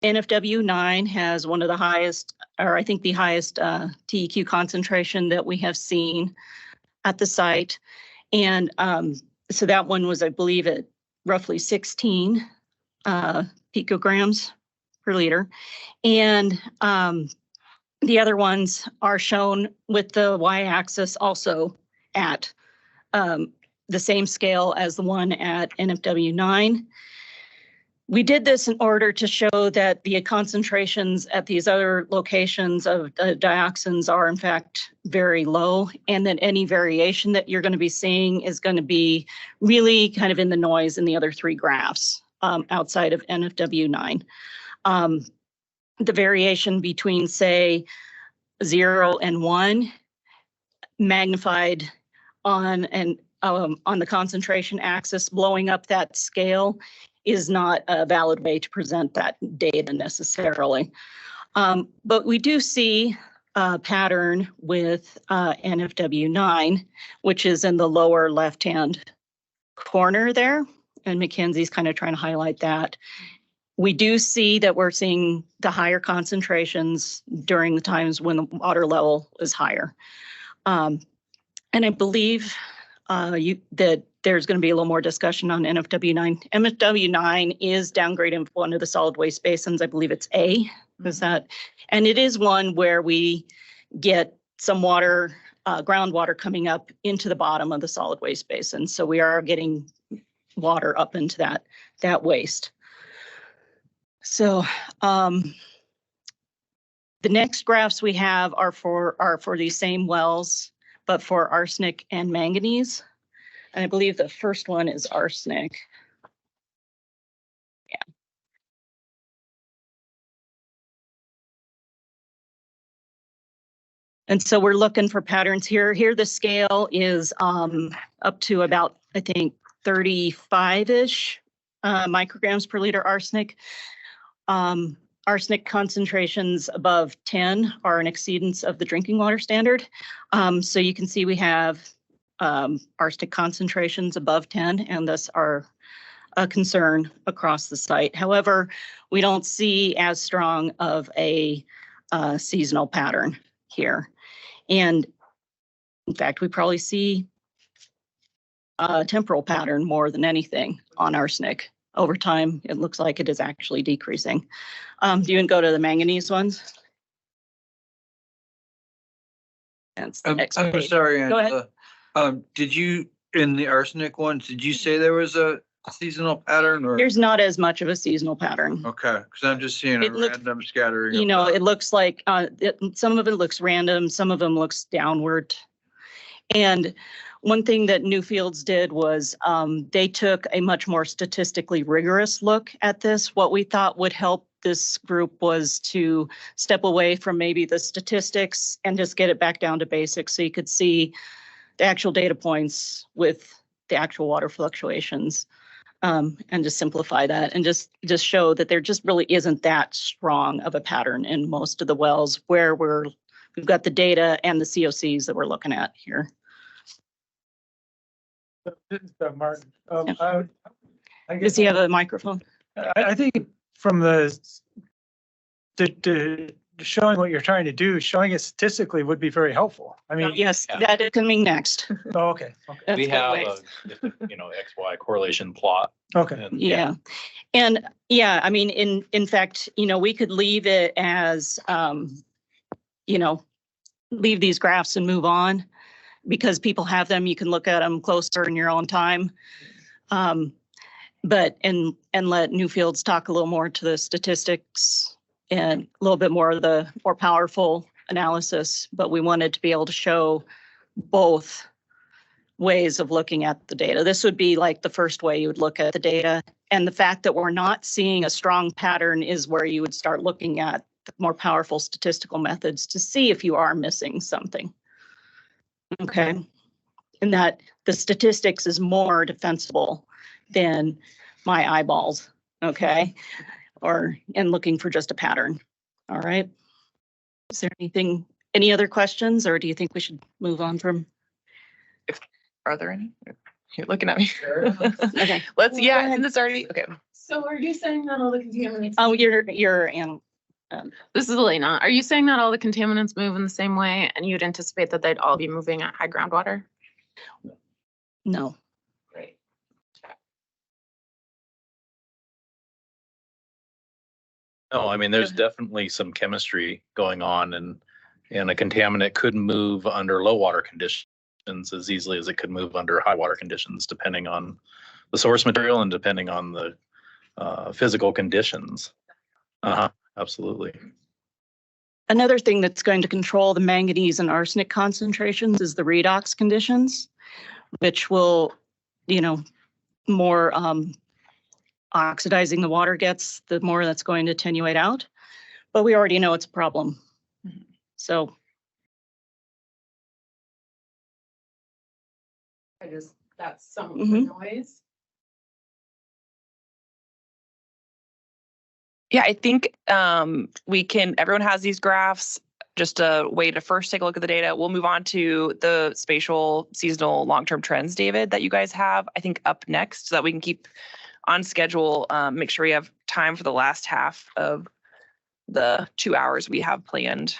NFW9 has one of the highest, or I think the highest TEQ concentration that we have seen at the site. And so that one was, I believe, at roughly 16 picograms per liter. And the other ones are shown with the y-axis also at the same scale as the one at NFW9. We did this in order to show that the concentrations at these other locations of dioxins are in fact very low, and that any variation that you're going to be seeing is going to be really kind of in the noise in the other 3 graphs outside of NFW9. The variation between, say, 0 and 1 magnified on the concentration axis, blowing up that scale is not a valid way to present that data necessarily. But we do see a pattern with NFW9, which is in the lower left-hand corner there. And Mackenzie's kind of trying to highlight that. We do see that we're seeing the higher concentrations during the times when the water level is higher. And I believe that there's going to be a little more discussion on NFW9. NFW9 is downgraded one of the solid waste basins. I believe it's A. Is that? And it is one where we get some water, groundwater coming up into the bottom of the solid waste basin. So we are getting water up into that waste. So the next graphs we have are for these same wells, but for arsenic and manganese. And I believe the first one is arsenic. Yeah. And so we're looking for patterns here. Here the scale is up to about, I think, 35-ish micrograms per liter arsenic. Arsenic concentrations above 10 are an exceedance of the drinking water standard. So you can see we have arsenic concentrations above 10, and thus are a concern across the site. However, we don't see as strong of a seasonal pattern here. And in fact, we probably see a temporal pattern more than anything on arsenic. Over time, it looks like it is actually decreasing. Do you want to go to the manganese ones? That's the next I'm page. sorry, Go ahead. Angela. Did you, in the arsenic ones, did you say there was a seasonal pattern or? There's not as much of a seasonal pattern. Okay, because I'm just seeing a It looks- random scattering. You know, it looks like some of it looks random, some of them looks downward. And one thing that Newfields did was they took a much more statistically rigorous look at this. What we thought would help this group was to step away from maybe the statistics and just get it back down to basics so you could see the actual data points with the actual water fluctuations. And just simplify that and just show that there just really isn't that strong of a pattern in most of the wells where we've got the data and the COCs that we're looking at here. Martin, Does he have a microphone? I think from the showing what you're trying to do, showing it statistically would be very helpful. I mean, Yes, Yeah. that is coming next. oh, okay, That's We good have way. XY correlation plot. okay. And Yeah. And yeah, I mean, in fact, we could leave it as, leave these graphs and move on because people have them. You can look at them closer in your own time. But and let Newfields talk a little more to the statistics and a little bit more of the more powerful analysis. But we wanted to be able to show both ways of looking at the data. This would be like the first way you would look at the data. And the fact that we're not seeing a strong pattern is where you would start looking at the more powerful statistical methods to see if you are missing something. Okay. And that the statistics is more defensible than my eyeballs. Okay. And looking for just a pattern. All right. Is there any other questions, or do you think we should move on from? Are there any? You're looking at me. Okay. Let's, yeah, isn't this already, okay. So are you saying that all the contaminants? Oh, you're This is Helena. Are you saying that all the contaminants move in the same way and you'd anticipate that they'd all be moving at high groundwater? no. Great. No, I mean, there's definitely some chemistry going on and a contaminant could move under low water conditions as easily as it could move under high water conditions, depending on the source material and depending on the physical conditions. Absolutely. Another thing that's going to control the manganese and arsenic concentrations is the redox conditions, which will, more oxidizing the water gets, the more that's going to attenuate out. But we already know it's a problem. So. That's some of Mhm. the noise. Yeah, I think everyone has these graphs, just a way to first take a look at the data. We'll move on to the spatial, seasonal, long-term trends, David, that you guys have, I think, up next so that we can keep on schedule, make sure we have time for the last half of the 2 hours we have planned.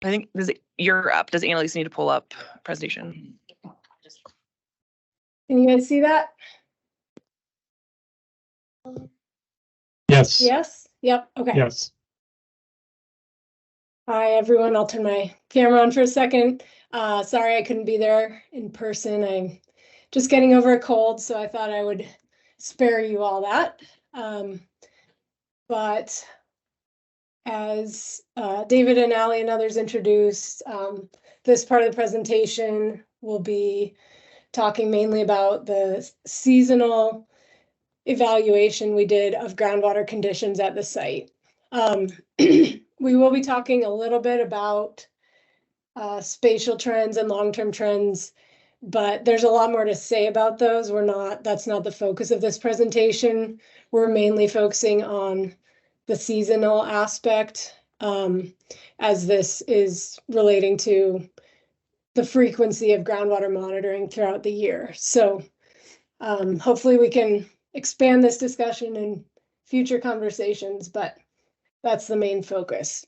I think you're up. Does Annalise need to pull up presentation? Can you guys see that? Yes. Yes? Yep, okay. Yes. Hi, everyone. I'll turn my camera on for a second. Sorry I couldn't be there in person. I'm just getting over a cold, so I thought I would spare you all that. But as David and Allie and others introduced, this part of the presentation will be talking mainly about the seasonal evaluation we did of groundwater conditions at the site. We will be talking a little bit about spatial trends and long-term trends, but there's a lot more to say about those. That's not the focus of this presentation. We're mainly focusing on the seasonal aspect, as this is relating to the frequency of groundwater monitoring throughout the year. So hopefully we can expand this discussion in future conversations, but that's the main focus.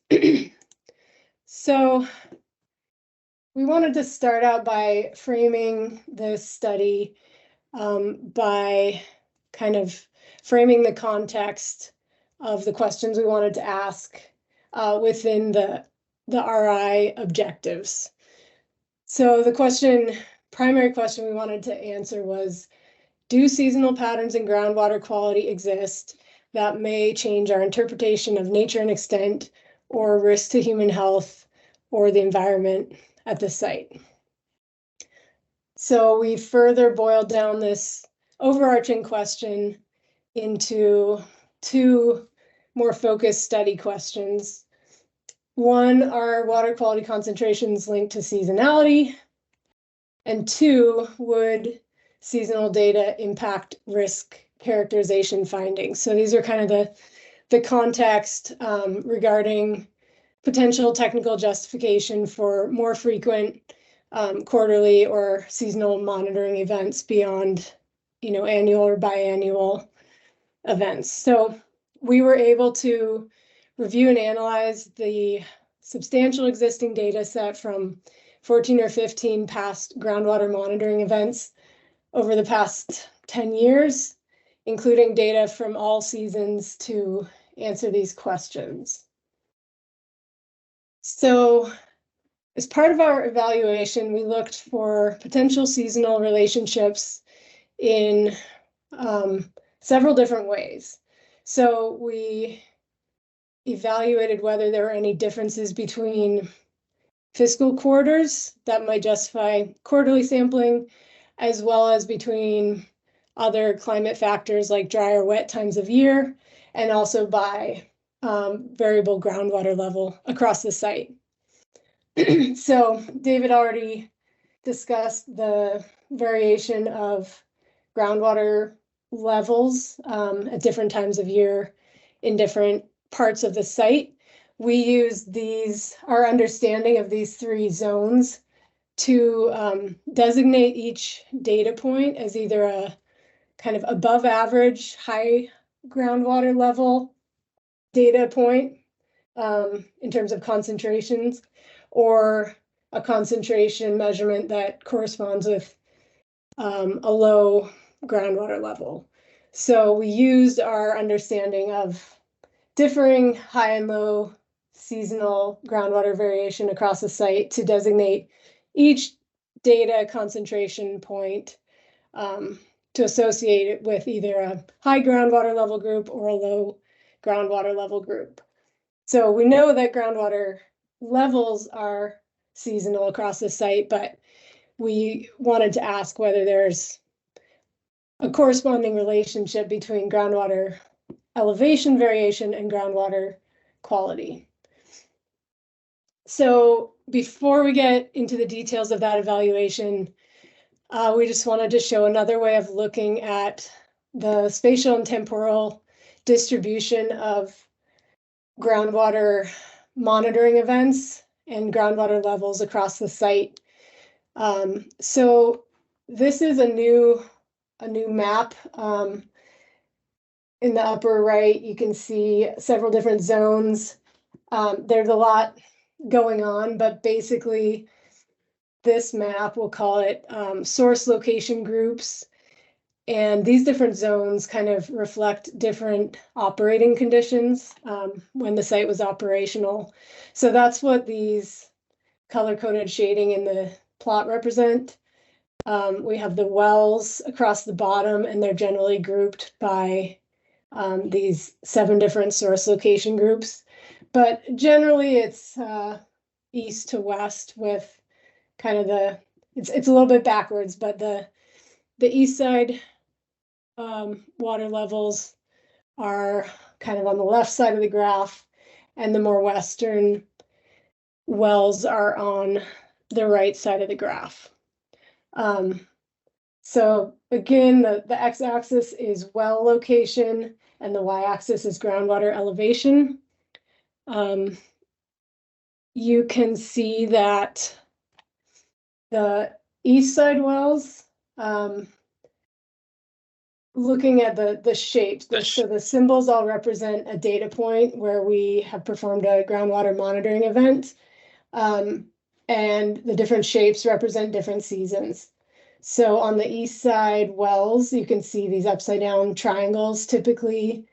So we wanted to start out by framing this study by kind of framing the context of the questions we wanted to ask within the RI objectives. So the primary question we wanted to answer was, do seasonal patterns in groundwater quality exist that may change our interpretation of nature and extent or risk to human health or the environment at the site? So we further boiled down this overarching question into two more focused study questions. One, are water quality concentrations linked to seasonality? And two, would seasonal data impact risk characterization findings? So these are kind of the context regarding potential technical justification for more frequent quarterly or seasonal monitoring events beyond, annual or biannual events. So we were able to review and analyze the substantial existing data set from 14 or 15 past groundwater monitoring events over the past 10 years, including data from all seasons to answer these questions. So as part of our evaluation, we looked for potential seasonal relationships in several different ways. So we evaluated whether there were any differences between fiscal quarters that might justify quarterly sampling, as well as between other climate factors like dry or wet times of year, and also by variable groundwater level across the site. So David already discussed the variation of groundwater levels at different times of year in different parts of the site. We use our understanding of these three zones to designate each data point as either a kind of above average high groundwater level data point in terms of concentrations, or a concentration measurement that corresponds with a low groundwater level. So we used our understanding of differing high and low seasonal groundwater variation across the site to designate each data concentration point to associate it with either a high groundwater level group or a low groundwater level group. So we know that groundwater levels are seasonal across the site, but we wanted to ask whether there's a corresponding relationship between groundwater elevation variation and groundwater quality. So before we get into the details of that evaluation, we just wanted to show another way of looking at the spatial and temporal distribution of groundwater monitoring events and groundwater levels across the site. So this is a new map. In the upper right, you can see several different zones. There's a lot going on, but basically this map, we'll call it source location groups. And these different zones kind of reflect different operating conditions when the site was operational. So that's what these color-coded shading in the plot represent. We have the wells across the bottom, and they're generally grouped by these 7 different source location groups. But generally it's east to west with kind of it's a little bit backwards, but the east side water levels are kind of on the left side of the graph, and the more western wells are on the right side of the graph. So again, the x-axis is well location and the y-axis is groundwater elevation. You can see that the east side wells, looking at the shapes, so the symbols all represent a data point where we have performed a groundwater monitoring event. And the different shapes represent different seasons. So on the east side wells, you can see these upside down triangles typically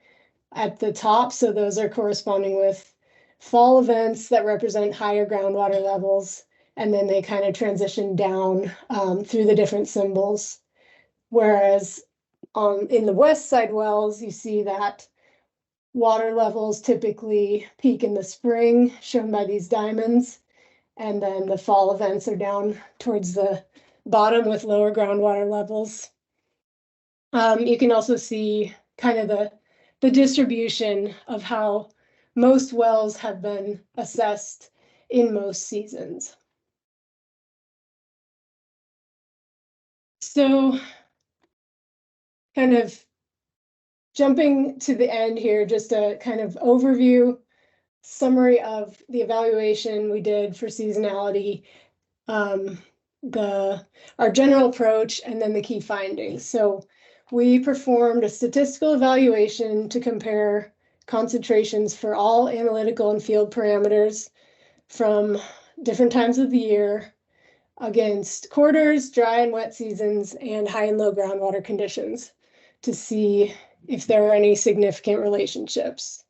at the top. So those are corresponding with fall events that represent higher groundwater levels. And then they kind of transition down through the different symbols. Whereas in the west side wells, you see that water levels typically peak in the spring, shown by these diamonds. And then the fall events are down towards the bottom with lower groundwater levels. You can also see kind of the distribution of how most wells have been assessed in most seasons. So kind of jumping to the end here, just a kind of overview summary of the evaluation we did for seasonality, our general approach, and then the key findings. So we performed a statistical evaluation to compare concentrations for all analytical and field parameters from different times of the year against quarters, dry and wet seasons, and high and low groundwater conditions to see if there are any significant relationships.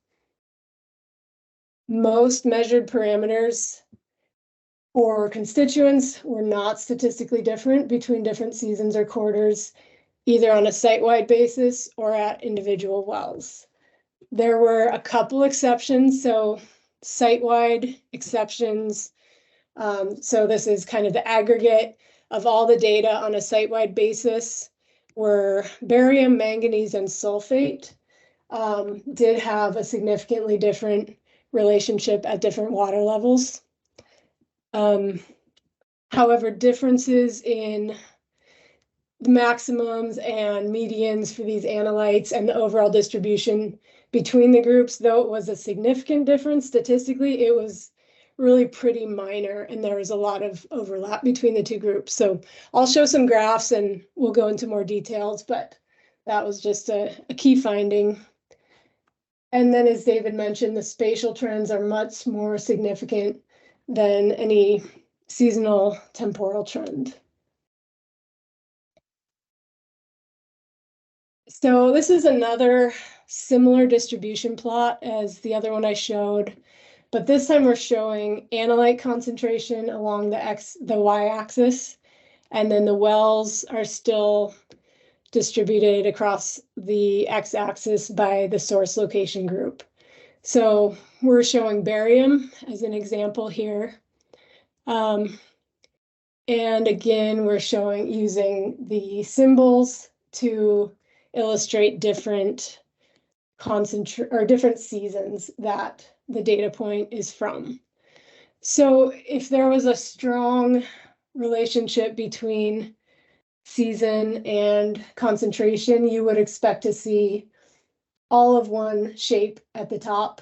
Most measured parameters or constituents were not statistically different between different seasons or quarters, either on a site-wide basis or at individual wells. There were a couple exceptions, so site-wide exceptions. So this is kind of the aggregate of all the data on a site-wide basis, were barium, manganese, and sulfate did have a significantly different relationship at different water levels. However, differences in the maximums and medians for these analytes and the overall distribution between the groups, though it was a significant difference statistically, it was really pretty minor, and there was a lot of overlap between the two groups. So I'll show some graphs and we'll go into more details, but that was just a key finding. And then, as David mentioned, the spatial trends are much more significant than any seasonal temporal trend. So this is another similar distribution plot as the other one I showed, but this time we're showing analyte concentration along the y-axis, and then the wells are still distributed across the x-axis by the source location group. So we're showing barium as an example here. And again, we're showing using the symbols to illustrate different different seasons that the data point is from. So if there was a strong relationship between season and concentration, you would expect to see all of one shape at the top.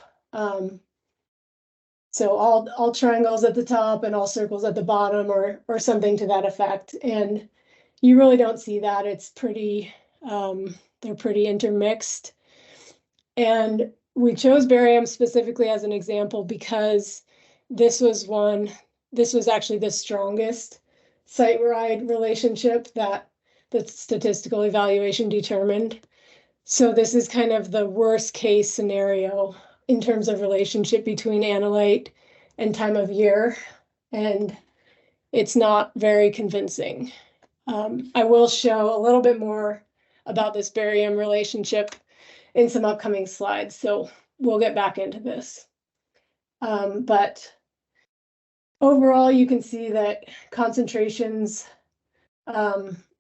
So all triangles at the top and all circles at the bottom, or something to that effect. And you really don't see that. It's pretty, they're pretty intermixed. And we chose barium specifically as an example because this was actually the strongest site-wide relationship that the statistical evaluation determined. So this is kind of the worst case scenario in terms of relationship between analyte and time of year, and it's not very convincing. I will show a little bit more about this barium relationship in some upcoming slides, so we'll get back into this. But overall, you can see that concentrations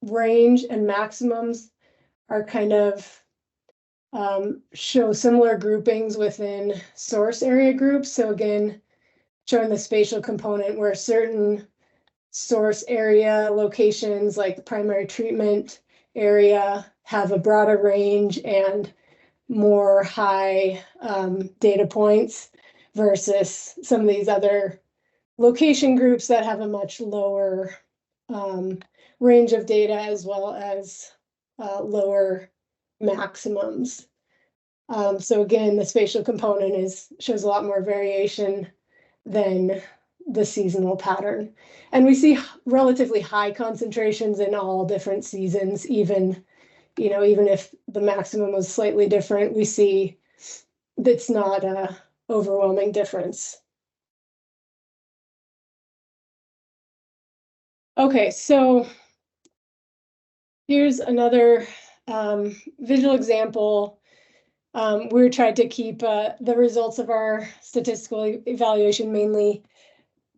range and maximums are kind of show similar groupings within source area groups. So again, showing the spatial component where certain source area locations like the primary treatment area have a broader range and more high data points versus some of these other location groups that have a much lower range of data as well as lower maximums. So again, the spatial component shows a lot more variation than the seasonal pattern. And we see relatively high concentrations in all different seasons, even if the maximum was slightly different, we see that's not a overwhelming difference. Okay, so here's another visual example. We tried to keep the results of our statistical evaluation mainly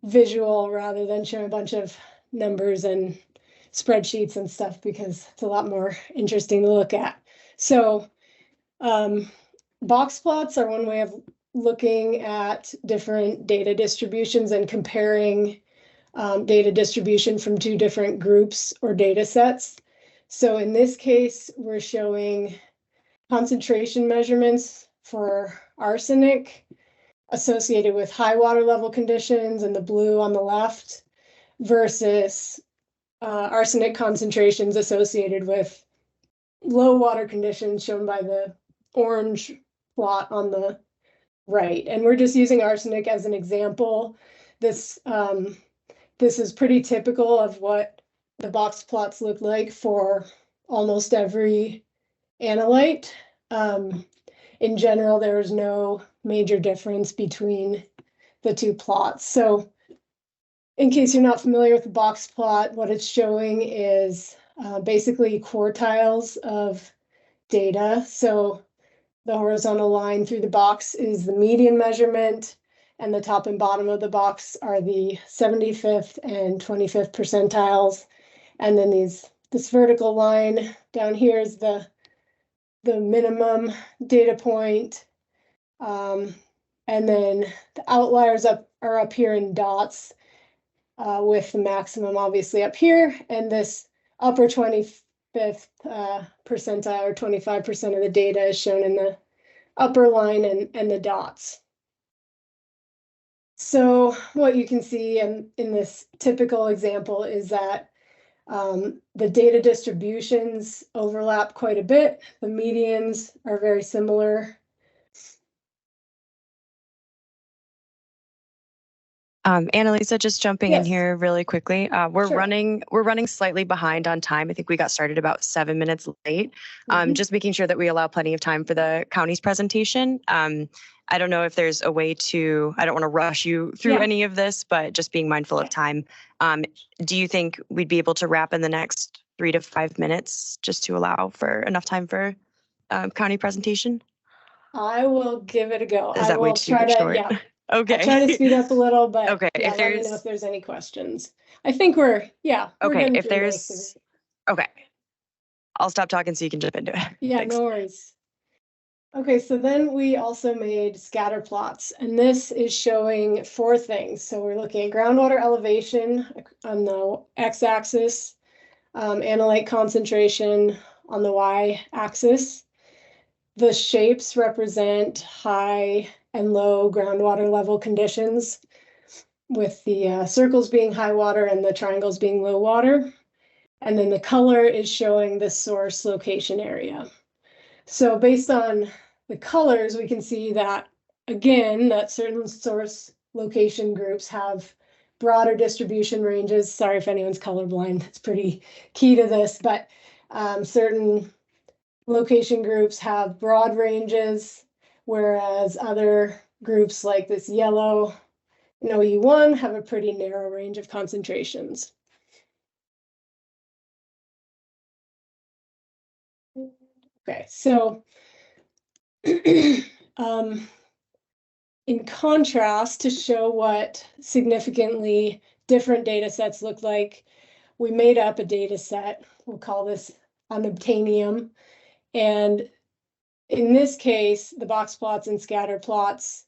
visual rather than showing a bunch of numbers and spreadsheets and stuff because it's a lot more interesting to look at. So box plots are one way of looking at different data distributions and comparing data distribution from two different groups or data sets. So in this case, we're showing concentration measurements for arsenic associated with high water level conditions in the blue on the left versus arsenic concentrations associated with low water conditions shown by the orange plot on the right. And we're just using arsenic as an example. This is pretty typical of what the box plots look like for almost every analyte. In general, there is no major difference between the two plots. So in case you're not familiar with the box plot, what it's showing is basically quartiles of data. So the horizontal line through the box is the median measurement, and the top and bottom of the box are the 75th and 25th percentiles. And then this vertical line down here is the minimum data point. And then the outliers are up here in dots with the maximum obviously up here. And this upper 25th percentile or 25% of the data is shown in the upper line and the dots. So what you can see in this typical example is that the data distributions overlap quite a bit. The medians are very similar. Annalisa, just jumping in Yes. here really quickly. We're Sure. running slightly behind on time. I think we got started about 7 minutes late. Just making sure that we allow plenty of time for the county's presentation. I don't know if there's a way to, I don't want to rush you through any of this, but just being mindful of time. Do you think we'd be able to wrap in the next 3 to 5 minutes just to allow for enough time for county presentation? I will give it a go. Is that way too short? Yeah. Okay. I'll try to speed up a little, but okay. yeah, If let me know there's if there's any questions. I think we're okay. getting If through most of there's it. okay, I'll stop talking so you can jump into it. Yeah, Thanks. no worries. Okay, so then we also made scatter plots, and this is showing 4 things. So we're looking at groundwater elevation on the x-axis, analyte concentration on the y-axis. The shapes represent high and low groundwater level conditions, with the circles being high water and the triangles being low water. And then the color is showing the source location area. So based on the colors, we can see that, again, that certain source location groups have broader distribution ranges. Sorry if anyone's colorblind, it's pretty key to this, but certain location groups have broad ranges, whereas other groups like this yellow in OU1 have a pretty narrow range of concentrations. Okay, so in contrast, to show what significantly different data sets look like, we made up a data set. We'll call this unobtainium. And in this case, the box plots and scatter plots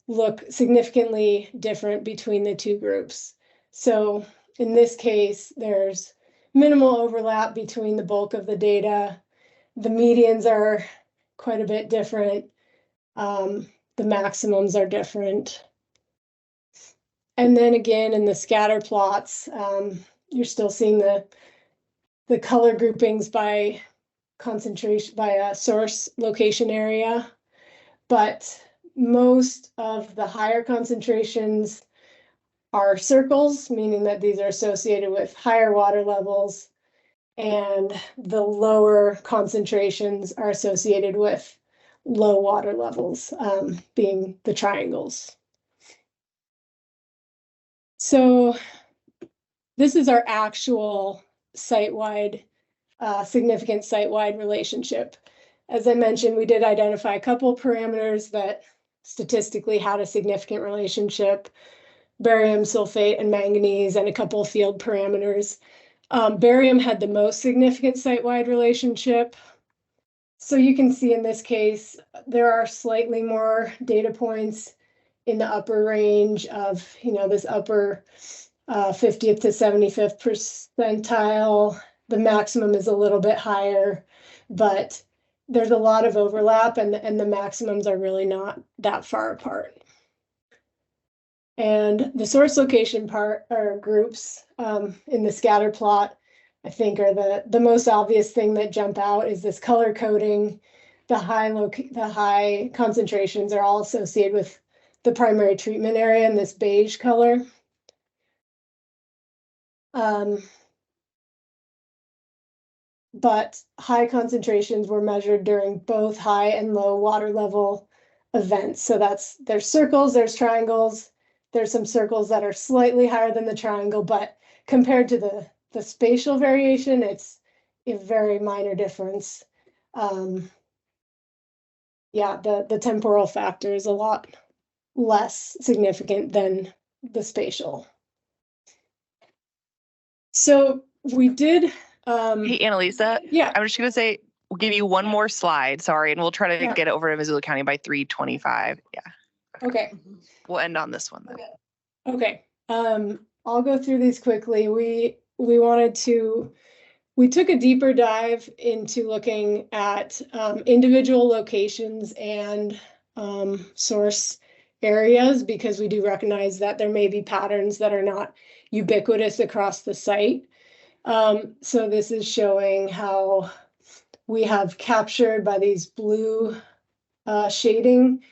look significantly different between the two groups. So in this case, there's minimal overlap between the bulk of the data. The medians are quite a bit different. The maximums are different. And then again, in the scatter plots, you're still seeing the color groupings by concentration, by source location area. But most of the higher concentrations are circles, meaning that these are associated with higher water levels, and the lower concentrations are associated with low water levels, being the triangles. So this is our actual site-wide, significant site-wide relationship. As I mentioned, we did identify a couple parameters that statistically had a significant relationship: barium, sulfate, and manganese, and a couple of field parameters. Barium had the most significant site-wide relationship. So you can see in this case, there are slightly more data points in the upper range of, this upper 50th to 75th percentile. The maximum is a little bit higher, but there's a lot of overlap, and the maximums are really not that far apart. And the source location part, or groups, in the scatter plot, I think are the most obvious thing that jump out is this color coding. The high concentrations are all associated with the primary treatment area in this beige color. But high concentrations were measured during both high and low water level events. So there's circles, there's triangles. There's some circles that are slightly higher than the triangle, but compared to the spatial variation, it's a very minor difference. Yeah, the temporal factor is a lot less significant than the spatial. So we did. Hey, Annalisa. Yeah. I'm just going to say, we'll give you one more slide. Sorry. And we'll try to Yeah. get it over to Missoula County by 3:25. Yeah. Okay. We'll end on this one then. Okay. I'll go through these quickly. We took a deeper dive into looking at individual locations and source areas, because we do recognize that there may be patterns that are not ubiquitous across the site. So this is showing how we have captured by these blue shading.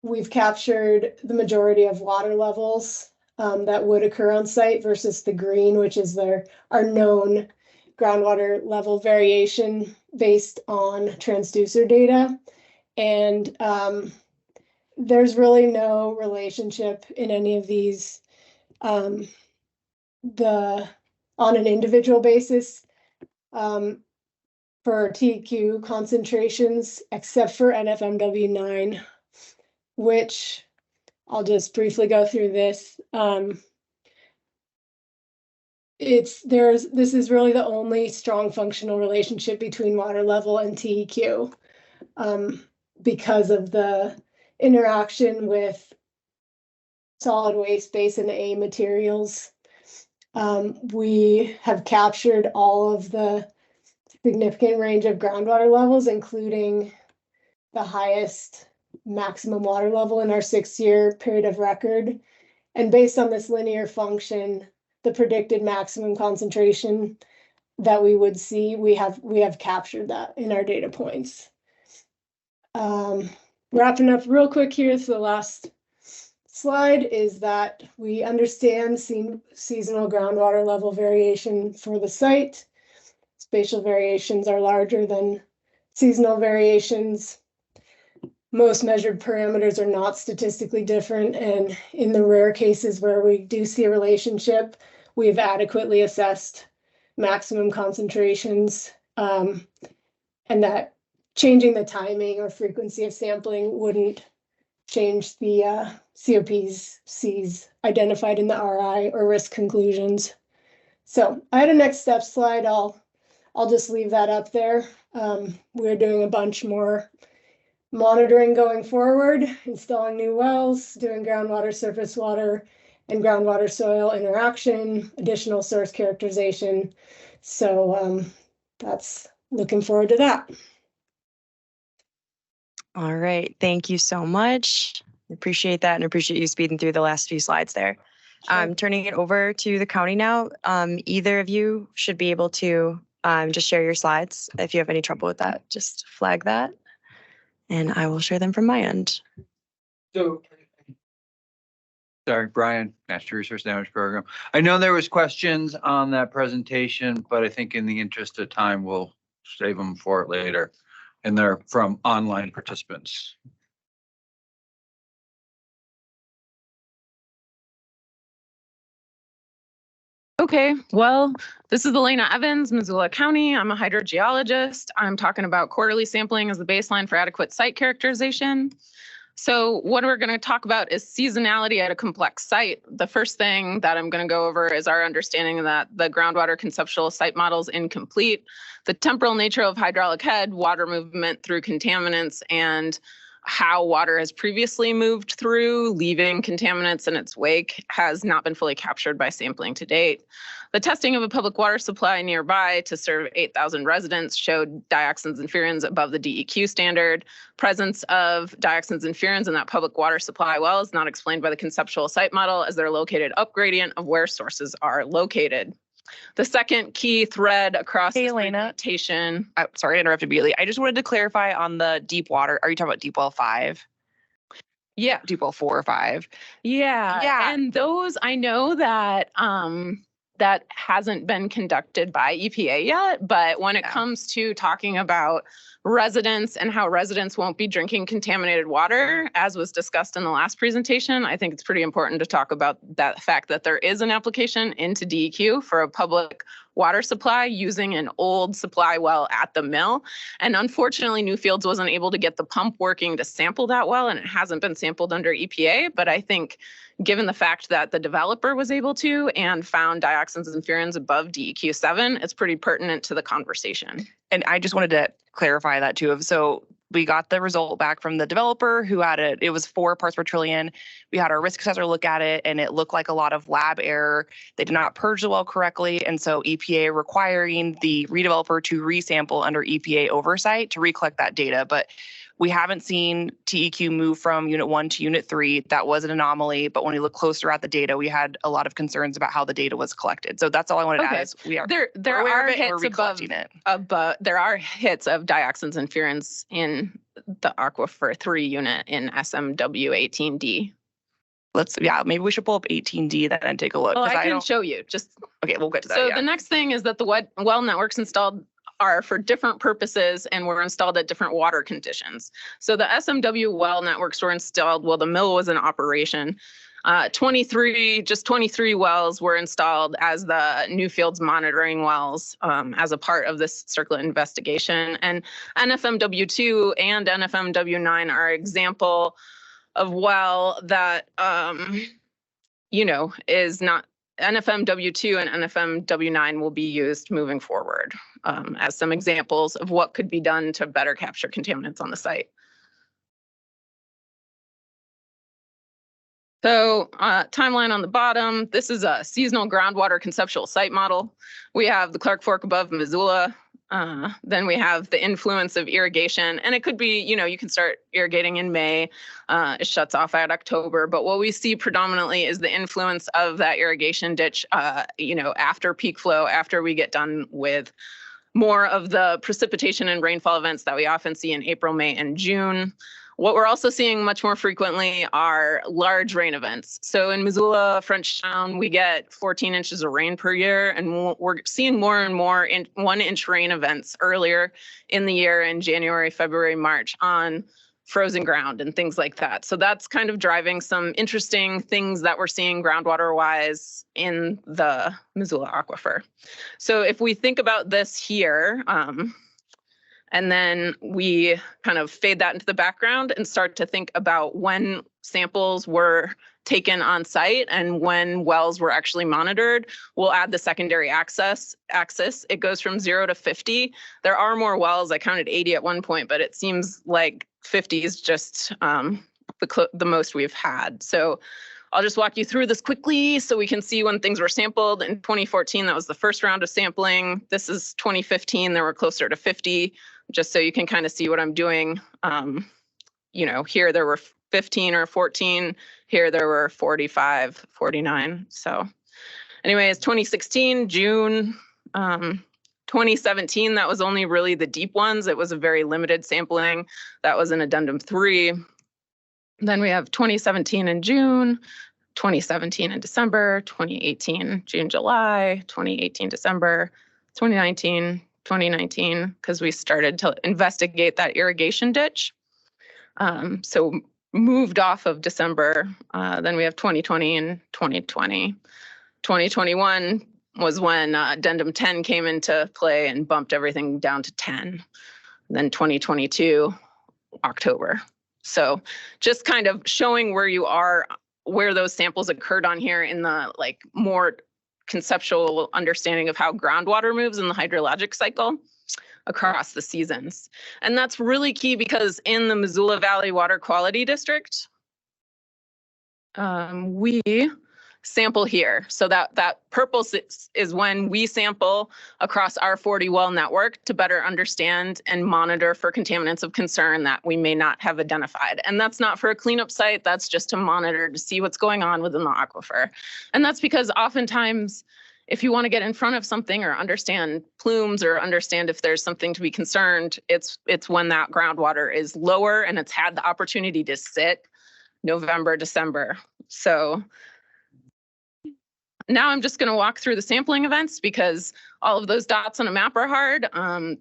We've captured the majority of water levels that would occur on site versus the green, which is our known groundwater level variation based on transducer data. And there's really no relationship in any of these on an individual basis for TEQ concentrations, except for NFMW9, which I'll just briefly go through this. This is really the only strong functional relationship between water level and TEQ, because of the interaction with solid waste basin A materials. We have captured all of the significant range of groundwater levels, including the highest maximum water level in our 6-year period of record. And based on this linear function, the predicted maximum concentration that we would see, we have captured that in our data points. Wrapping up real quick here, so the last slide is that we understand seasonal groundwater level variation for the site. Spatial variations are larger than seasonal variations. Most measured parameters are not statistically different, and in the rare cases where we do see a relationship, we've adequately assessed maximum concentrations, and that changing the timing or frequency of sampling wouldn't change the COPs identified in the RI or risk conclusions. So I had a next step slide. I'll I'll just leave that up there. We're doing a bunch more monitoring going forward, installing new wells, doing groundwater, surface water, and groundwater soil interaction, additional source characterization. So that's looking forward to that. All right, thank you so much. Appreciate that and appreciate you speeding through the last few slides there. I'm turning it over to the county now. Either of you should be able to just share your slides. If you have any trouble with that, just flag that and I will share them from my end. So, sorry, Brian, Natural Resource Damage Program. I know there was questions on that presentation, but I think in the interest of time, we'll save them for it later. And they're from online participants. Okay, well, this is Helena Evans, Missoula County. I'm a hydrogeologist. I'm talking about quarterly sampling as the baseline for adequate site characterization. So what we're going to talk about is seasonality at a complex site. The first thing that I'm going to go over is our understanding that the groundwater conceptual site model is incomplete, the temporal nature of hydraulic head, water movement through contaminants, and how water has previously moved through, leaving contaminants in its wake, has not been fully captured by sampling to date. The testing of a public water supply nearby to serve 8,000 residents showed dioxins and furans above the DEQ standard. Presence of dioxins and furans in that public water supply well is not explained by the conceptual site model, as they're located up gradient of where sources are located. The second key thread across Hey, this Helena. presentation. Sorry to interrupt immediately. I just wanted to clarify on the deep water. Are you talking about deep well 5? Yeah. Deep well 4 or 5? Yeah. Yeah. And those, I know that that hasn't been conducted by EPA yet, but when it comes to talking about residents and how residents won't be drinking contaminated water, as was discussed in the last presentation, I think it's pretty important to talk about that fact that there is an application into DEQ for a public water supply using an old supply well at the mill. And unfortunately, Newfields wasn't able to get the pump working to sample that well, and it hasn't been sampled under EPA. But I think given the fact that the developer was able to and found dioxins and furans above DEQ 7, it's pretty pertinent to the conversation. And I just wanted to clarify that too. So we got the result back from the developer who had it was 4 parts per trillion. We had our risk assessor look at it and it looked like a lot of lab error. They did not purge the well correctly. And so EPA requiring the redeveloper to resample under EPA oversight to recollect that data. But we haven't seen TEQ move from unit 1 to unit 3. That was an anomaly. But when we look closer at the data, we had a lot of concerns about how the data was collected. So that's all I wanted to add is we are there are hits above it. There are hits of dioxins and furans in the Aquifer 3 unit in SMW 18D. Maybe we should pull up 18D then and take a look. Well, I can show you. Okay, we'll get to that. So the next thing is that the well networks installed are for different purposes and were installed at different water conditions. So the SMW well networks were installed while the mill was in operation. 23 wells were installed as the Newfields monitoring wells as a part of this circular investigation. And NFMW2 and NFMW9 are an example of well that, is not NFMW2 and NFMW9 will be used moving forward as some examples of what could be done to better capture contaminants on the site. So timeline on the bottom, this is a seasonal groundwater conceptual site model. We have the Clark Fork above Missoula. Then we have the influence of irrigation, and it could be, you can start irrigating in May. It shuts off at October, but what we see predominantly is the influence of that irrigation ditch, after peak flow, after we get done with more of the precipitation and rainfall events that we often see in April, May, and June. What we're also seeing much more frequently are large rain events. So in Missoula, Frenchtown, we get 14 inches of rain per year, and we're seeing more and more 1-inch rain events earlier in the year in January, February, March on frozen ground and things like that. So that's kind of driving some interesting things that we're seeing groundwater-wise in the Missoula aquifer. So if we think about this here, and then we kind of fade that into the background and start to think about when samples were taken on site and when wells were actually monitored, we'll add the secondary axis. It goes from 0 to 50. There are more wells. I counted 80 at one point, but it seems like 50 is just the most we've had. So I'll just walk you through this quickly so we can see when things were sampled. In 2014, that was the first round of sampling. This is 2015, there were closer to 50, just so you can kind of see what I'm doing. You know, here there were 15 or 14, here there were 45, 49. So anyways, 2016, June, 2017, that was only really the deep ones. It was a very limited sampling. That was an addendum 3. Then we have 2017 in June, 2017 in December, 2018, June, July, 2018, December, 2019, because we started to investigate that irrigation ditch. So moved off of December. Then we have 2020 and 2020. 2021 was when addendum 10 came into play and bumped everything down to 10. Then 2022, October. So just kind of showing where you are, where those samples occurred on here in the like more conceptual understanding of how groundwater moves in the hydrologic cycle across the seasons. And that's really key because in the Missoula Valley Water Quality District, we sample here. So that purple is when we sample across our 40 well network to better understand and monitor for contaminants of concern that we may not have identified. And that's not for a cleanup site, that's just to monitor to see what's going on within the aquifer. And that's because oftentimes, if you want to get in front of something or understand plumes or understand if there's something to be concerned, it's when that groundwater is lower and it's had the opportunity to sit November, December. So now I'm just going to walk through the sampling events because all of those dots on a map are hard.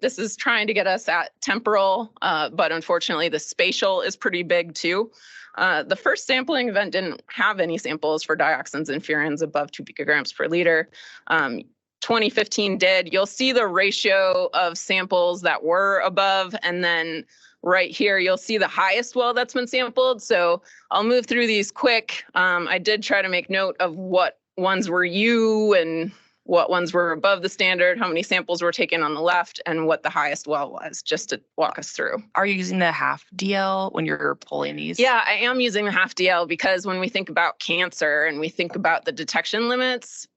This is trying to get us at temporal, but unfortunately the spatial is pretty big too. The first sampling event didn't have any samples for dioxins and furans above 2 picograms per liter. 2015 did. You'll see the ratio of samples that were above, and then right here, you'll see the highest well that's been sampled. So I'll move through these quick. I did try to make note of what ones were U and what ones were above the standard, how many samples were taken on the left, and what the highest well was, just to walk us through. Are you using the half DL when you're pulling these? Yeah, I am using the half DL because when we think about cancer and we think about the detection limits,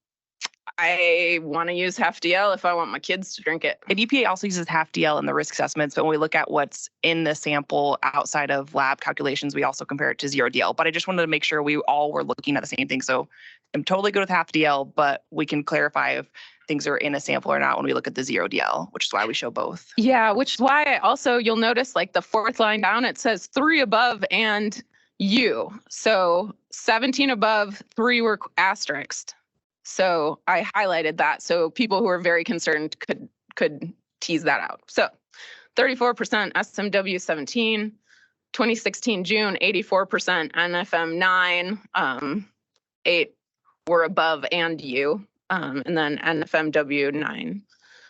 I want to use half DL if I want my kids to drink it. And EPA also uses half DL in the risk assessments, but when we look at what's in the sample outside of lab calculations, we also compare it to 0 DL. But I just wanted to make sure we all were looking at the same thing. So I'm totally good with half DL, but we can clarify if things are in a sample or not when we look at the 0 DL, which is why we show both. Yeah, which is why also you'll notice like the fourth line down, it says 3 above and U. So 17 above, 3 were asterisked. So I highlighted that so people who are very concerned could tease that out. So 34% SMW 17, 2016 June, 84% NFM 9, 8 were above and U, and then NFMW 9.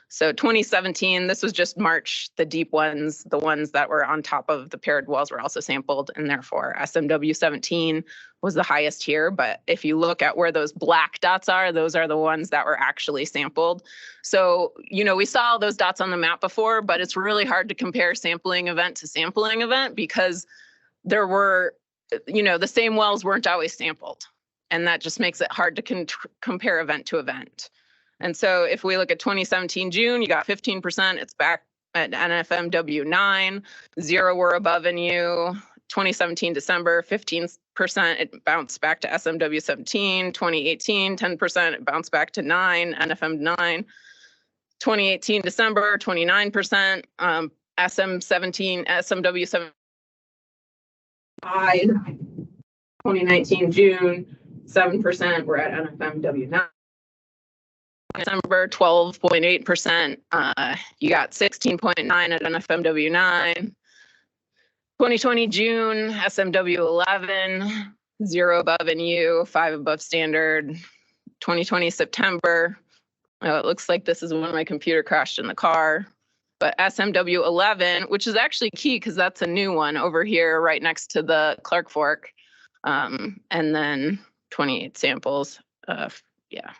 So 2017, this was just March, the deep ones, the ones that were on top of the paired wells were also sampled, and therefore SMW 17 was the highest here. But if you look at where those black dots are, those are the ones that were actually sampled. So, you know, we saw those dots on the map before, but it's really hard to compare sampling event to sampling event because there were, you know, the same wells weren't always sampled. And that just makes it hard to compare event to event. And so if we look at 2017 June, you got 15%, it's back at NFMW 9, 0 were above in U. 2017 December, 15%, it bounced back to SMW 17. 2018, 10%, it bounced back to 9, NFM 9. 2018 December, 29%, SM 17, SMW 7. 2019 June, 7%, we're at NFMW 9. December, 12.8%. You got 16.9 at NFMW 9. 2020 June, SMW 11, 0 above in U, 5 above standard. 2020 September. It looks like this is when my computer crashed in the car. But SMW 11, which is actually key because that's a new one over here right next to the Clark Fork. And then 28 samples. Yeah.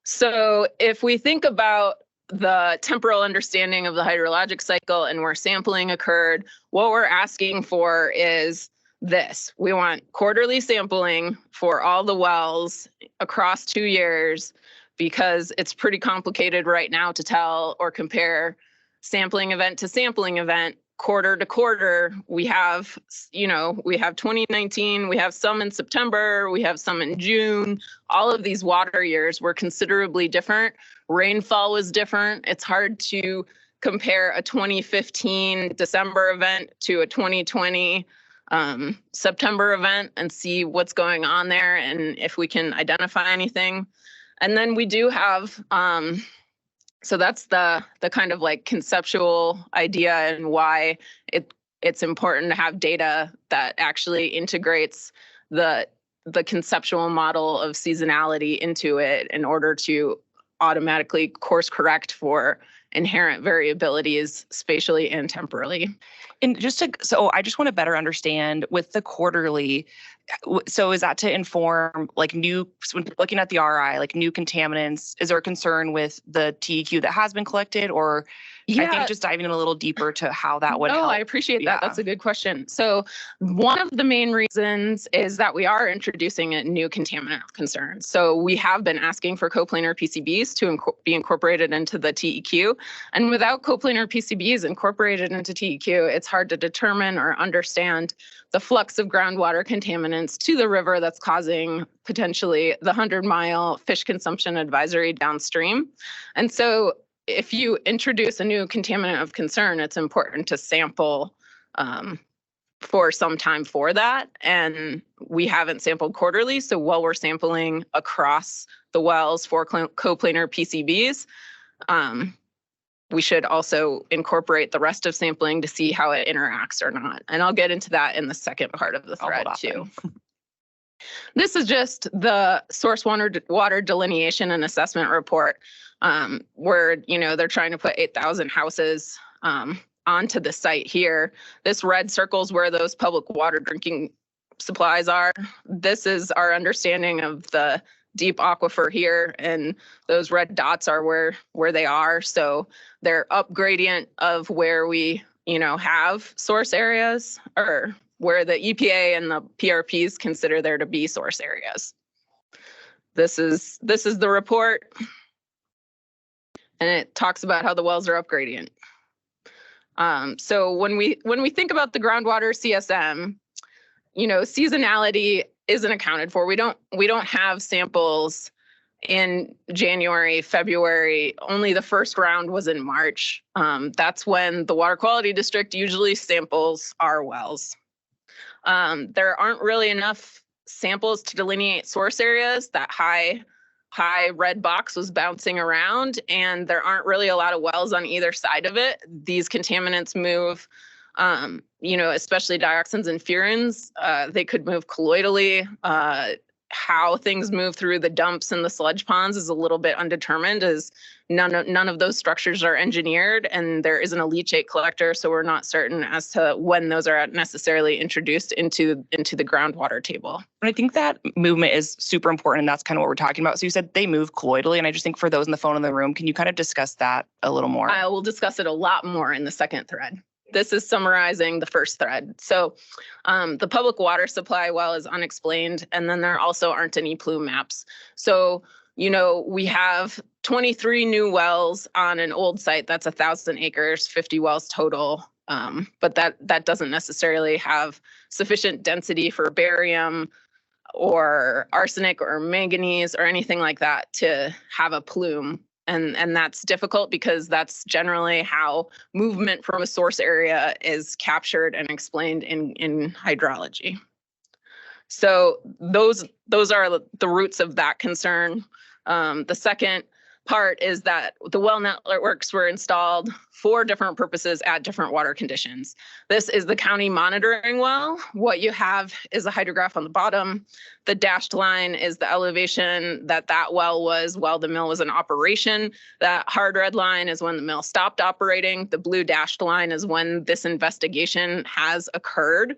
So if we think about the temporal understanding of the hydrologic cycle and where sampling occurred, what we're asking for is this. We want quarterly sampling for all the wells across 2 years, because it's pretty complicated right now to tell or compare sampling event to sampling event. Quarter to quarter, we have 2019, we have some in September, we have some in June. All of these water years were considerably different. Rainfall was different. It's hard to compare a 2015 December event to a 2020 September event and see what's going on there and if we can identify anything. And then we do have, so that's the kind of like conceptual idea and why it's important to have data that actually integrates the conceptual model of seasonality into it in order to automatically course correct for inherent variabilities spatially and temporally. And so I just want to better understand with the quarterly, so is that to inform like when looking at the RI, like new contaminants, is there a concern with the TEQ that has been collected, or I think just diving in a little deeper to how that would help. I appreciate that. That's a good question. So one of the main reasons is that we are introducing a new contaminant of concern. So we have been asking for coplanar PCBs to be incorporated into the TEQ. And without coplanar PCBs incorporated into TEQ, it's hard to determine or understand the flux of groundwater contaminants to the river that's causing potentially the 100-mile fish consumption advisory downstream. And so if you introduce a new contaminant of concern, it's important to sample for some time for that. And we haven't sampled quarterly. So while we're sampling across the wells for coplanar PCBs, we should also incorporate the rest of sampling to see how it interacts or not. And I'll get into that in the second part of the thread too. This is just the source water delineation and assessment report, where they're trying to put 8,000 houses onto the site here. This red circles where those public water drinking supplies are. This is our understanding of the deep aquifer here, and those red dots are where they are. So they're up gradient of where we have source areas, or where the EPA and the PRPs consider there to be source areas. This is the report, and it talks about how the wells are up gradient. So when we think about the groundwater CSM, seasonality isn't accounted for. We don't have samples in January, February. Only the first round was in March. That's when the Water Quality District usually samples our wells. There aren't really enough samples to delineate source areas. That high red box was bouncing around, and there aren't really a lot of wells on either side of it. These contaminants move, especially dioxins and furans. They could move colloidally. How things move through the dumps and the sludge ponds is a little bit undetermined, as none of those structures are engineered, and there isn't a leachate collector, so we're not certain as to when those are necessarily introduced into the groundwater table. And I think that movement is super important, and that's kind of what we're talking about. So you said they move colloidally, and I just think for those on the phone in the room, can you kind of discuss that a little more? I will discuss it a lot more in the second thread. This is summarizing the first thread. So the public water supply well is unexplained, and then there also aren't any plume maps. So, we have 23 new wells on an old site that's 1,000 acres, 50 wells total. But that doesn't necessarily have sufficient density for barium or arsenic or manganese or anything like that to have a plume. And that's difficult because that's generally how movement from a source area is captured and explained in hydrology. So those are the roots of that concern. The second part is that the well networks were installed for different purposes at different water conditions. This is the county monitoring well. What you have is a hydrograph on the bottom. The dashed line is the elevation that well was while the mill was in operation. That hard red line is when the mill stopped operating. The blue dashed line is when this investigation has occurred.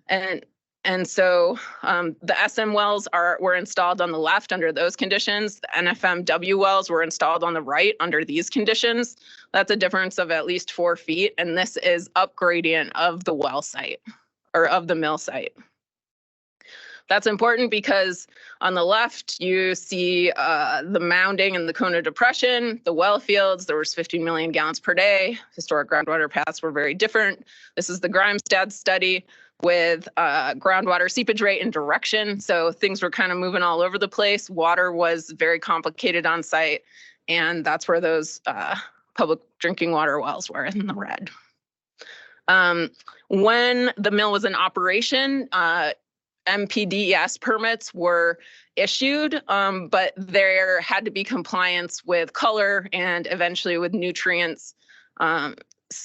And And so the SM wells were installed on the left under those conditions. The NFMW wells were installed on the right under these conditions. That's a difference of at least 4 feet. And this is up gradient of the well site or of the mill site. That's important because on the left, you see the mounding and the Kona depression, the well fields, there was 15 million gallons per day. Historic groundwater paths were very different. This is the Grimstad study with groundwater seepage rate and direction. So things were kind of moving all over the place. Water was very complicated on site. And that's where those public drinking water wells were in the red. When the mill was in operation, MPDES permits were issued, but there had to be compliance with color and eventually with nutrients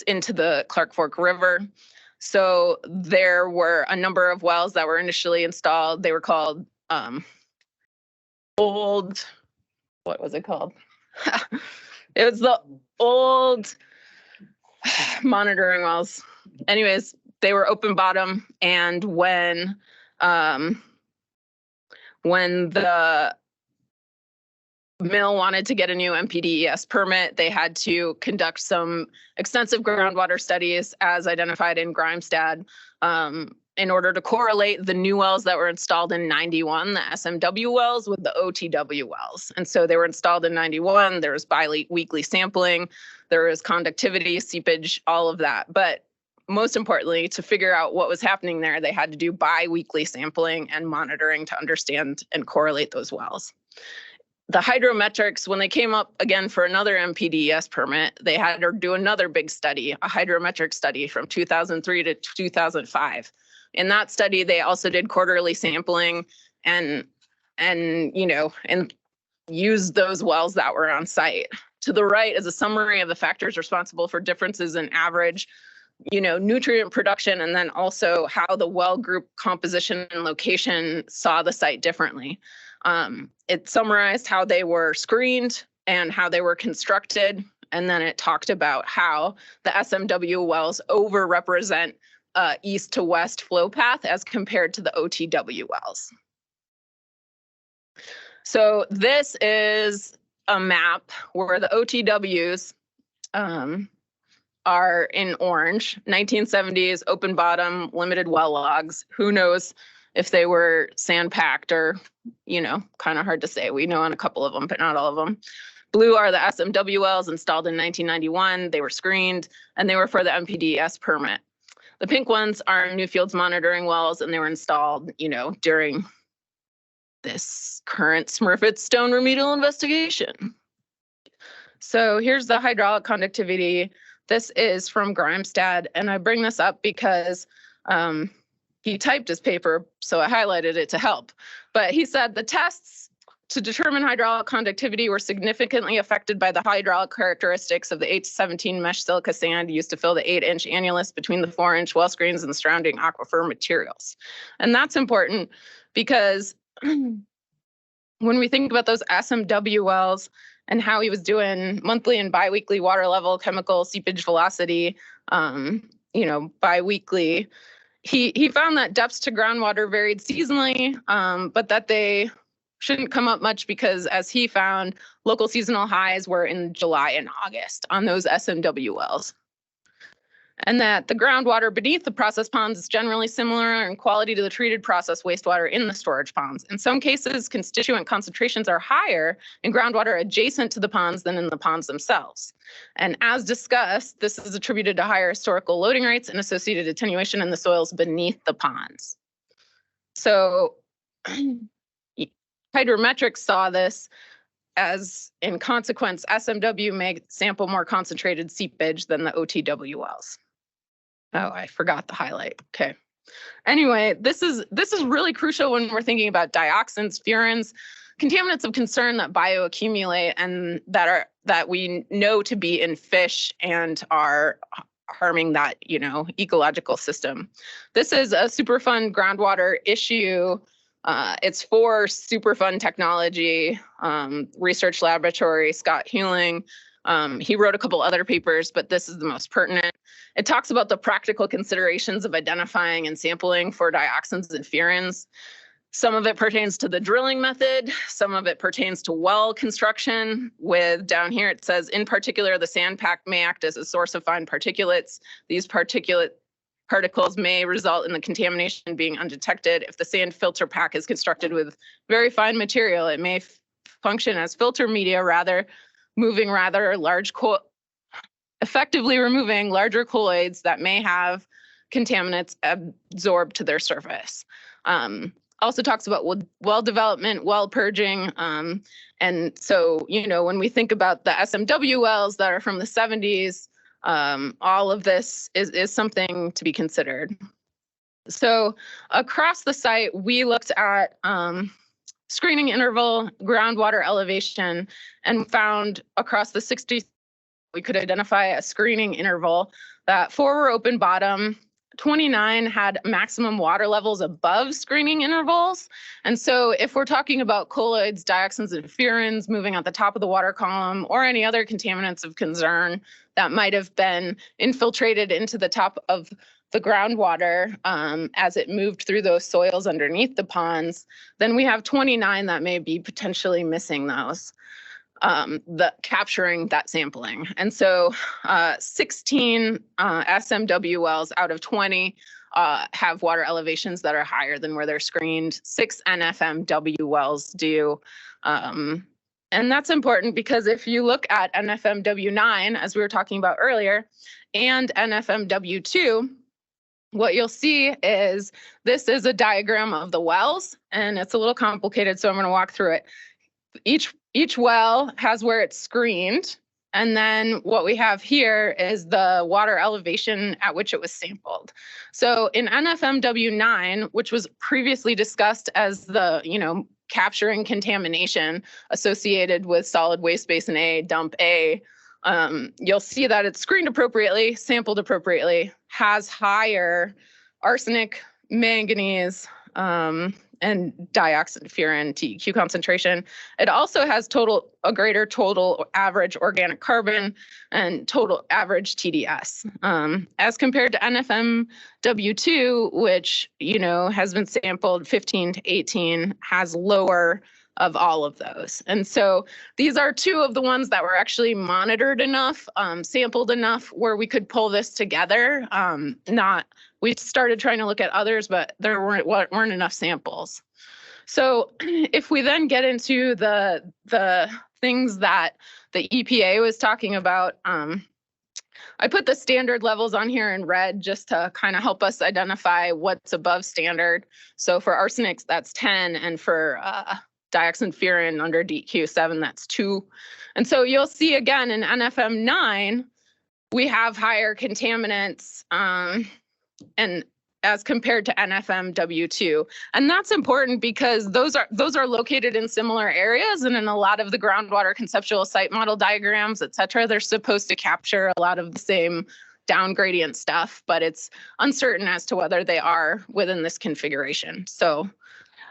into the Clark Fork River. So there were a number of wells that were initially installed. They were called old, what was it called? It was the old monitoring wells. Anyways, they were open bottom, and when the mill wanted to get a new MPDES permit, they had to conduct some extensive groundwater studies as identified in Grimstad in order to correlate the new wells that were installed in 91, the SMW wells, with the OTW wells. And so they were installed in 91, there was bi-weekly sampling, there was conductivity, seepage, all of that. But most importantly, to figure out what was happening there, they had to do bi-weekly sampling and monitoring to understand and correlate those wells. The hydrometrics, when they came up again for another MPDES permit, they had to do another big study, a hydrometric study from 2003 to 2005. In that study, they also did quarterly sampling and used those wells that were on site. To the right is a summary of the factors responsible for differences in average nutrient production, and then also how the well group composition and location saw the site differently. It summarized how they were screened and how they were constructed, and then it talked about how the SMW wells overrepresent east to west flow path as compared to the OTW wells. So this is a map where the OTWs are in orange, 1970s, open bottom, limited well logs. Who knows if they were sand packed or, kind of hard to say. We know on a couple of them, but not all of them. Blue are the SMW wells installed in 1991. They were screened and they were for the MPDES permit. The pink ones are Newfields monitoring wells, and they were installed, during this current Smurfit-Stone remedial investigation. So here's the hydraulic conductivity. This is from Grimstad, and I bring this up because he typed his paper, so I highlighted it to help. But he said the tests to determine hydraulic conductivity were significantly affected by the hydraulic characteristics of the 8 to 17 mesh silica sand used to fill the 8-inch annulus between the 4-inch well screens and the surrounding aquifer materials. And that's important because when we think about those SMW wells and how he was doing monthly and biweekly water level, chemical seepage velocity, biweekly, he found that depths to groundwater varied seasonally, but that they shouldn't come up much because, as he found, local seasonal highs were in July and August on those SMW wells. And that the groundwater beneath the process ponds is generally similar in quality to the treated process wastewater in the storage ponds. In some cases, constituent concentrations are higher in groundwater adjacent to the ponds than in the ponds themselves. And as discussed, this is attributed to higher historical loading rates and associated attenuation in the soils beneath the ponds. So hydrometrics saw this as, in consequence, SMW may sample more concentrated seepage than the OTW wells. Oh, I forgot the highlight. Okay. Anyway, this is really crucial when we're thinking about dioxins, furans, contaminants of concern that bioaccumulate and that we know to be in fish and are harming that ecological system. This is a Superfund groundwater issue. It's for Superfund Technology Research Laboratory, Scott Hewling. He wrote a couple other papers, but this is the most pertinent. It talks about the practical considerations of identifying and sampling for dioxins and furans. Some of it pertains to the drilling method. Some of it pertains to well construction. With down here, it says, in particular, the sand pack may act as a source of fine particulates. These particulate particles may result in the contamination being undetected. If the sand filter pack is constructed with very fine material, it may function as filter media, effectively removing larger colloids that may have contaminants absorbed to their surface. Also talks about well development, well purging. And so, when we think about the SMW wells that are from the 70s, all of this is something to be considered. So across the site, we looked at screening interval, groundwater elevation, and found across the 60, we could identify a screening interval that 4 were open bottom, 29 had maximum water levels above screening intervals. And so if we're talking about colloids, dioxins, and furans moving at the top of the water column, or any other contaminants of concern that might have been infiltrated into the top of the groundwater as it moved through those soils underneath the ponds, then we have 29 that may be potentially missing those. Capturing that sampling. And so 16 SMW wells out of 20 have water elevations that are higher than where they're screened. 6 NFMW wells do. And that's important because if you look at NFMW9, as we were talking about earlier, and NFMW2, what you'll see is this is a diagram of the wells, and it's a little complicated, so I'm going to walk through it. Each well has where it's screened, and then what we have here is the water elevation at which it was sampled. So in NFMW9, which was previously discussed as the, capturing contamination associated with solid waste basin A, dump A, you'll see that it's screened appropriately, sampled appropriately, has higher arsenic, manganese, and dioxin, furan, TEQ concentration. It also has a greater total average organic carbon and total average TDS. As compared to NFMW2, which, has been sampled 15 to 18, has lower of all of those. And so these are 2 of the ones that were actually monitored enough, sampled enough where we could pull this together. We started trying to look at others, but there weren't enough samples. So if we then get into the things that the EPA was talking about, I put the standard levels on here in red just to kind of help us identify what's above standard. So for arsenic, that's 10, and for dioxin furan under DQ7, that's 2. And so you'll see again in NFM9, we have higher contaminants and as compared to NFMW2. And that's important because those are located in similar areas, and in a lot of the groundwater conceptual site model diagrams, et cetera, they're supposed to capture a lot of the same down gradient stuff, but it's uncertain as to whether they are within this configuration. So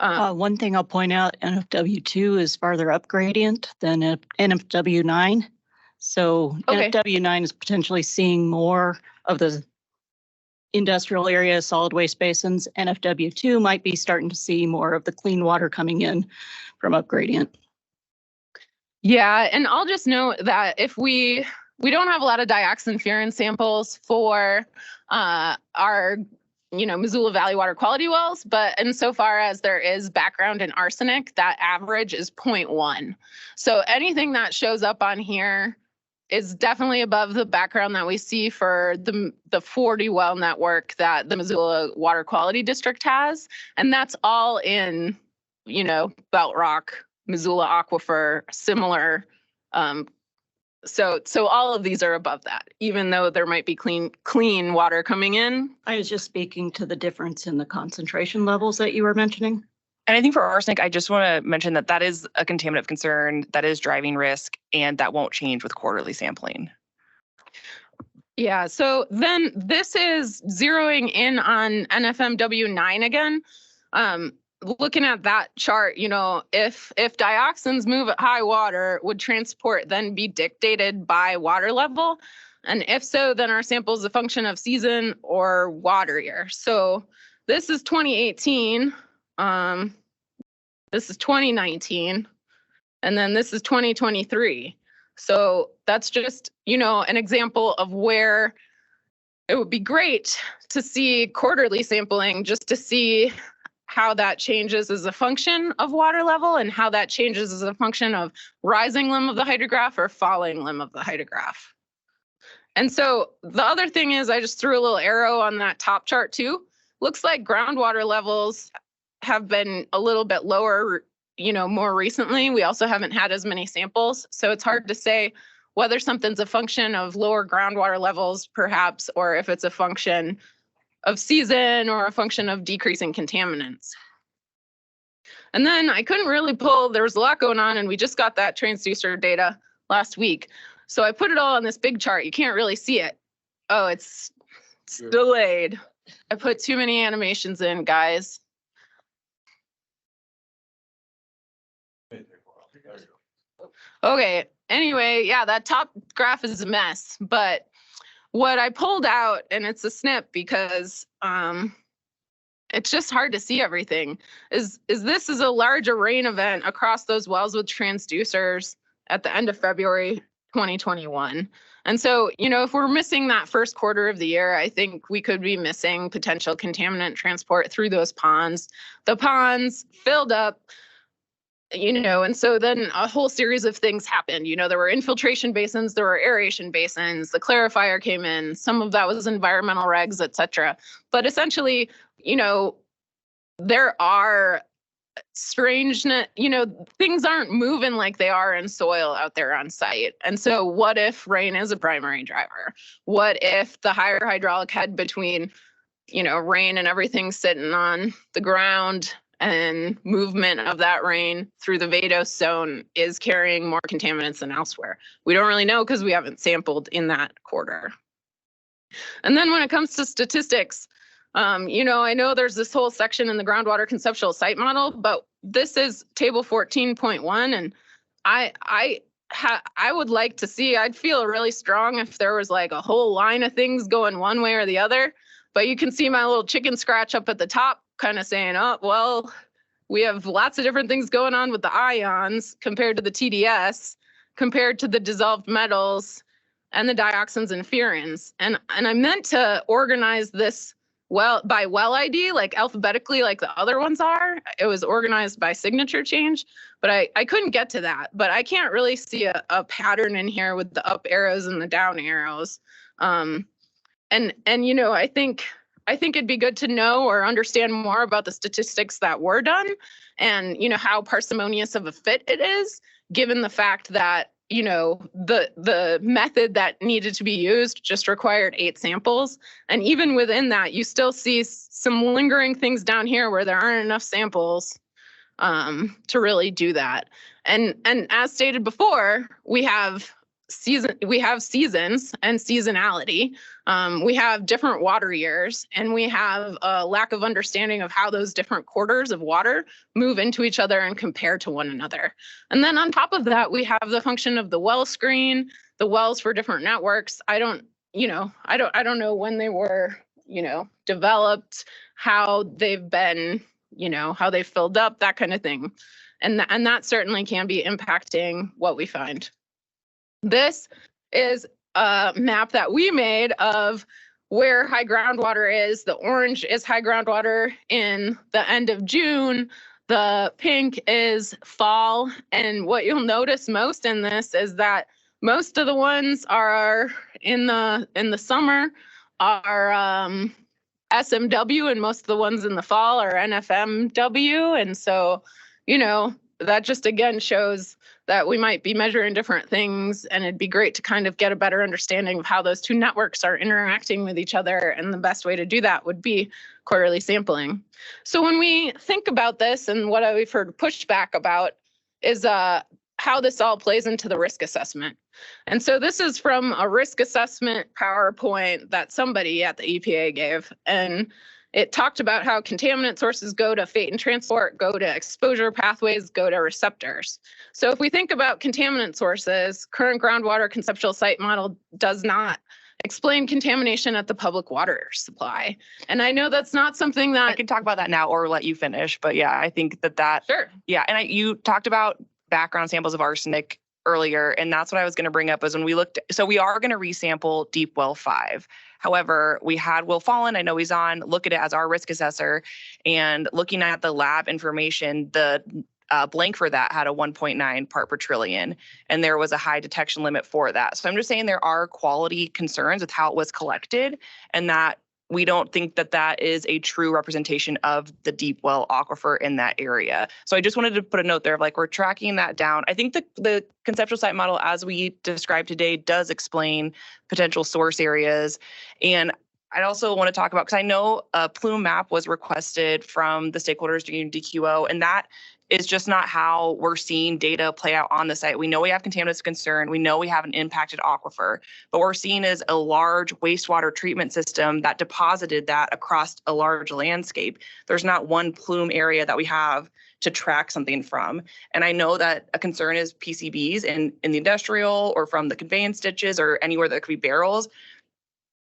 one thing I'll point out, NFW2 is farther up gradient than NFW9. So okay. NFW9 is potentially seeing more of the industrial area, solid waste basins. NFW2 might be starting to see more of the clean water coming in from up gradient. Yeah, and I'll just note that if we don't have a lot of dioxin furan samples for our Missoula Valley water quality wells, but insofar as there is background in arsenic, that average is 0.1. So anything that shows up on here is definitely above the background that we see for the 40 well network that the Missoula Water Quality District has. And that's all in, Belt Rock, Missoula Aquifer, similar. So all of these are above that, even though there might be clean water coming in. I was just speaking to the difference in the concentration levels that you were mentioning. And I think for arsenic, I just want to mention that is a contaminant of concern, that is driving risk, and that won't change with quarterly sampling. Yeah, so then this is zeroing in on NFMW9 again. looking at that chart, you know, if dioxins move at high water, would transport then be dictated by water level? And if so, then our sample is a function of season or water year. So this is 2018. This is 2019. And then this is 2023. So that's just, you know, an example of where it would be great to see quarterly sampling just to see how that changes as a function of water level and how that changes as a function of rising limb of the hydrograph or falling limb of the hydrograph. And so the other thing is I just threw a little arrow on that top chart too. Looks like groundwater levels have been a little bit lower, you know, more recently. We also haven't had as many samples. So it's hard to say whether something's a function of lower groundwater levels perhaps, or if it's a function of season or a function of decreasing contaminants. And then I couldn't really pull, there was a lot going on and we just got that transducer data last week. So I put it all on this big chart. You can't really see it. Oh, it's delayed. I put too many animations in, guys. Okay, anyway, yeah, that top graph is a mess, but what I pulled out, and it's a snip because it's just hard to see everything, is this is a larger rain event across those wells with transducers at the end of February 2021. And so, you know, if we're missing that first quarter of the year, I think we could be missing potential contaminant transport through those ponds. The ponds filled up, you know, and so then a whole series of things happened. You know, there were infiltration basins, there were aeration basins, the clarifier came in, some of that was environmental regs, et cetera. But essentially, you know, there are strangeness, you know, things aren't moving like they are in soil out there on site. And so what if rain is a primary driver? What if the higher hydraulic head between, you know, rain and everything sitting on the ground and movement of that rain through the vadose zone is carrying more contaminants than elsewhere? We don't really know because we haven't sampled in that quarter. And then when it comes to statistics, you know, I know there's this whole section in the groundwater conceptual site model, but this is table 14.1, and I would like to see, I'd feel really strong if there was like a whole line of things going one way or the other. But you can see my little chicken scratch up at the top kind of saying, oh, well, we have lots of different things going on with the ions compared to the TDS, compared to the dissolved metals and the dioxins and furans. And I meant to organize this well by well ID, like alphabetically, like the other ones are. It was organized by signature change, but I couldn't get to that. But I can't really see a pattern in here with the up arrows and the down arrows. And you know, I think it'd be good to know or understand more about the statistics that were done, and you know how parsimonious of a fit it is, given the fact that, you know, the method that needed to be used just required 8 samples. And even within that, you still see some lingering things down here where there aren't enough samples to really do that. And as stated before, we have seasons and seasonality. We have different water years, and we have a lack of understanding of how those different quarters of water move into each other and compare to one another. And then on top of that, we have the function of the well screen, the wells for different networks. I don't know when they were, you know, developed, how they've been, you know, how they filled up, that kind of thing. And that certainly can be impacting what we find. This is a map that we made of where high groundwater is. The orange is high groundwater in the end of June. The pink is fall. And what you'll notice most in this is that most of the ones are in the summer are SMW, and most of the ones in the fall are NFMW. And so, you know, that just again shows that we might be measuring different things, and it'd be great to kind of get a better understanding of how those two networks are interacting with each other. And the best way to do that would be quarterly sampling. So when we think about this, and what we've heard pushback about is how this all plays into the risk assessment. And so this is from a risk assessment PowerPoint that somebody at the EPA gave. And, It talked about how contaminant sources go to fate and transport, go to exposure pathways, go to receptors. So if we think about contaminant sources, current groundwater conceptual site model does not explain contamination at the public water supply. And I know that's not something that I can talk about that now or let you finish, but yeah, I think that sure. Yeah, and you talked about background samples of arsenic earlier, and that's what I was going to bring up is when we looked, so we are going to resample Deep Well 5. However, we had Will Fallen, I know he's on, look at it as our risk assessor, and looking at the lab information, the blank for that had a 1.9 part per trillion, and there was a high detection limit for that. So I'm just saying there are quality concerns with how it was collected, and that we don't think that that is a true representation of the deep well aquifer in that area. So I just wanted to put a note there of like, we're tracking that down. I think the conceptual site model, as we described today, does explain potential source areas. And I also want to talk about, because I know a plume map was requested from the stakeholders during DQO, and that is just not how we're seeing data play out on the site. We know we have contaminants of concern. We know we have an impacted aquifer, but what we're seeing is a large wastewater treatment system that deposited that across a large landscape. There's not one plume area that we have to track something from. And I know that a concern is PCBs in the industrial or from the conveyance ditches or anywhere that could be barrels.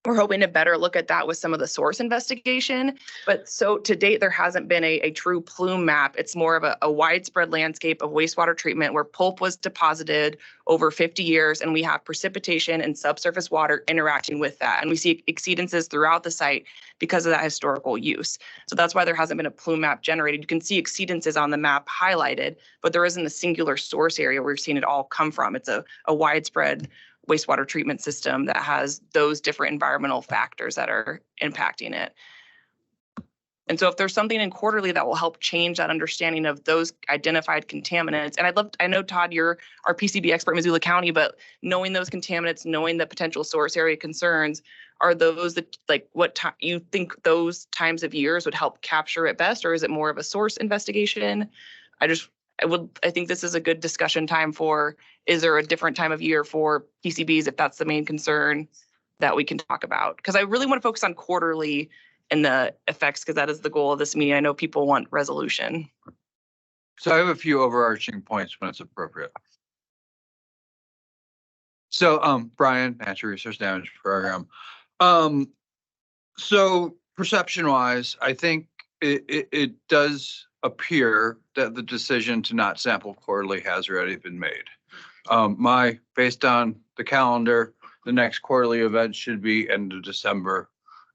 We're hoping to better look at that with some of the source investigation. But so to date, there hasn't been a true plume map. It's more of a widespread landscape of wastewater treatment where pulp was deposited over 50 years, and we have precipitation and subsurface water interacting with that. And we see exceedances throughout the site because of that historical use. So that's why there hasn't been a plume map generated. You can see exceedances on the map highlighted, but there isn't a singular source area where we've seen it all come from. It's a widespread wastewater treatment system that has those different environmental factors that are impacting it. And so if there's something in quarterly that will help change that understanding of those identified contaminants, and I know, Todd, you're our PCB expert in Missoula County, but knowing those contaminants, knowing the potential source area concerns, are those that, like, what time you think those times of years would help capture it best, or is it more of a source investigation? I think this is a good discussion time for, is there a different time of year for PCBs if that's the main concern that we can talk about? Because I really want to focus on quarterly and the effects, because that is the goal of this meeting. I know people want resolution. So I have a few overarching points when it's appropriate. So, Brian, Natural Resource Damage Program. So perception-wise, I think it does appear that the decision to not sample quarterly has already been made. Based on the calendar, the next quarterly event should be end of December,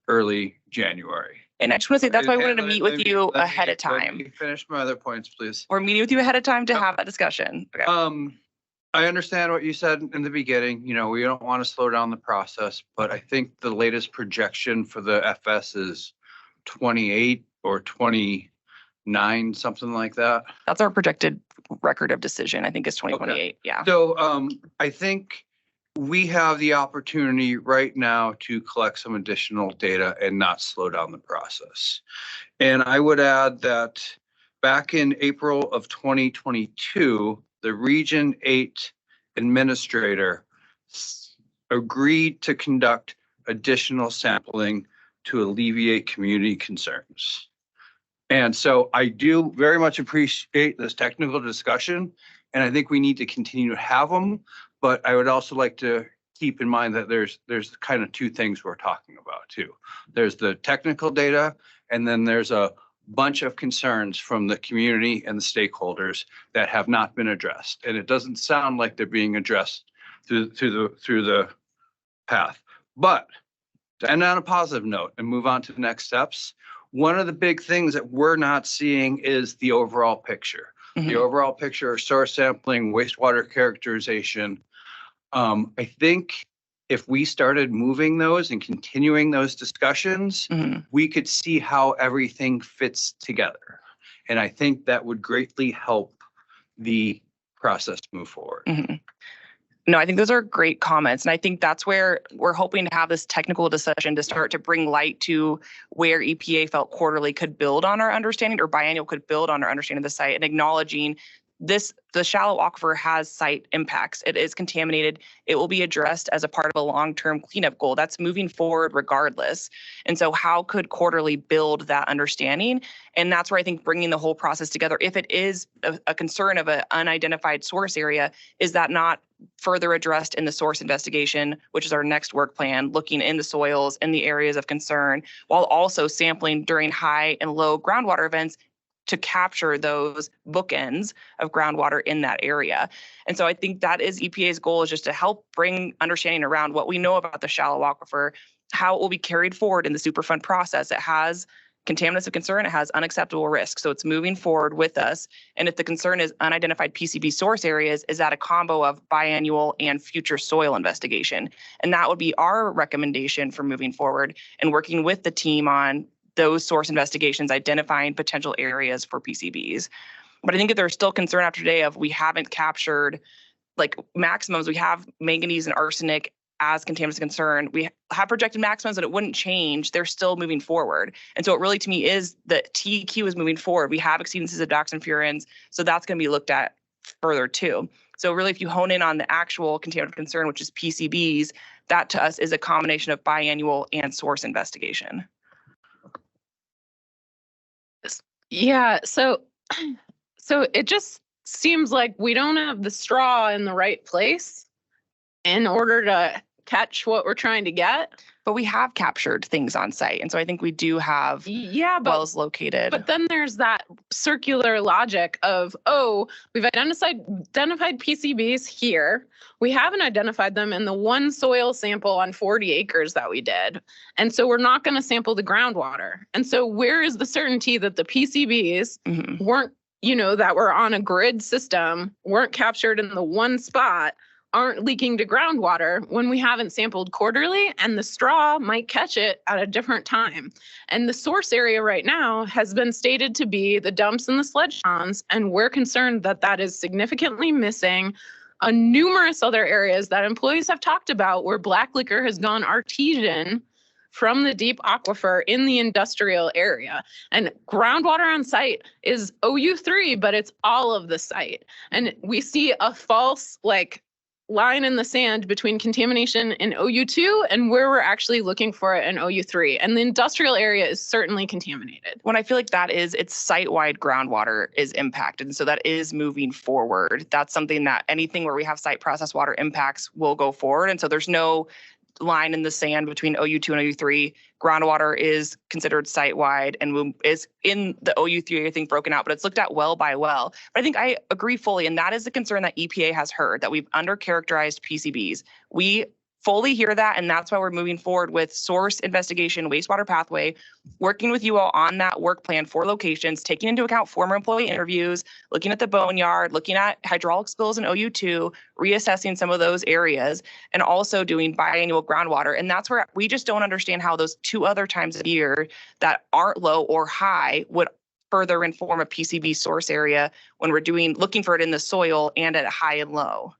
early January. And I just want to say that's why I wanted to meet with you ahead of time. Let me finish my other points, please. We're meeting with you ahead of time to have that discussion. Okay. I understand what you said in the beginning. You know, we don't want to slow down the process, but I think the latest projection for the FS is 28 or 29, something like that. That's our projected record of decision. I think it's 2028. Okay. Yeah. So I think we have the opportunity right now to collect some additional data and not slow down the process. And I would add that back in April of 2022, the Region 8 administrator agreed to conduct additional sampling to alleviate community concerns. And so I do very much appreciate this technical discussion, and I think we need to continue to have them. But I would also like to keep in mind that there's kind of two things we're talking about too. There's the technical data, and then there's a bunch of concerns from the community and the stakeholders that have not been addressed. And it doesn't sound like they're being addressed through the path. But to end on a positive note and move on to the next steps, one of the big things that we're not seeing is the overall picture. Mm-hmm. The overall picture of source sampling, wastewater characterization. I think if we started moving those and continuing those discussions, mm-hmm. we could see how everything fits together. And I think that would greatly help the process move forward. Mm-hmm. No, I think those are great comments. And I think that's where we're hoping to have this technical discussion to start to bring light to where EPA felt quarterly could build on our understanding, or biannual could build on our understanding of the site, and acknowledging the shallow aquifer has site impacts. It is contaminated. It will be addressed as a part of a long-term cleanup goal. That's moving forward regardless. And so how could quarterly build that understanding? And that's where I think bringing the whole process together, if it is a concern of an unidentified source area, is that not further addressed in the source investigation, which is our next work plan, looking in the soils in the areas of concern, while also sampling during high and low groundwater events to capture those bookends of groundwater in that area. And so I think that is EPA's goal, is just to help bring understanding around what we know about the shallow aquifer, how it will be carried forward in the Superfund process. It has contaminants of concern, it has unacceptable risk. So it's moving forward with us. And if the concern is unidentified PCB source areas, is that a combo of biannual and future soil investigation? And that would be our recommendation for moving forward and working with the team on those source investigations, identifying potential areas for PCBs. But I think that there's still concern after today of we haven't captured like maximums. We have manganese and arsenic as contaminants of concern. We have projected maximums and it wouldn't change. They're still moving forward. And so it really, to me, is the TEQ is moving forward. We have exceedances of dioxin furans. So that's going to be looked at further too. So really, if you hone in on the actual contaminant of concern, which is PCBs, that to us is a combination of biannual and source investigation. Yeah, so it just seems like we don't have the straw in the right place in order to catch what we're trying to get. But we have captured things on site. And so I think we do have wells located. But then there's that circular logic of, oh, we've identified PCBs here. We haven't identified them in the one soil sample on 40 acres that we did. And so we're not going to sample the groundwater. And so where is the certainty that the PCBs weren't, that were on a grid system, weren't captured in the one spot, aren't leaking to groundwater when we haven't sampled quarterly, and the straw might catch it at a different time. And the source area right now has been stated to be the dumps and the sledge ponds, and we're concerned that that is significantly missing numerous other areas that employees have talked about where black liquor has gone artesian from the deep aquifer in the industrial area. And groundwater on site is OU3, but it's all of the site. And we see a false, line in the sand between contamination in OU2 and where we're actually looking for it in OU3. And the industrial area is certainly contaminated. When I feel like it's site-wide groundwater is impacted. And so that is moving forward. That's something that anything where we have site process water impacts will go forward. And so there's no line in the sand between OU2 and OU3. Groundwater is considered site-wide and is in the OU3, I think, broken out, but it's looked at well by well. But I think I agree fully, and that is the concern that EPA has heard, that we've undercharacterized PCBs. We fully hear that, and that's why we're moving forward with source investigation, wastewater pathway, working with you all on that work plan for locations, taking into account former employee interviews, looking at the boneyard, looking at hydraulic spills in OU2, reassessing some of those areas, and also doing biannual groundwater. And that's where we just don't understand how those two other times a year that aren't low or high would further inform a PCB source area when we're looking for it in the soil and at high and low.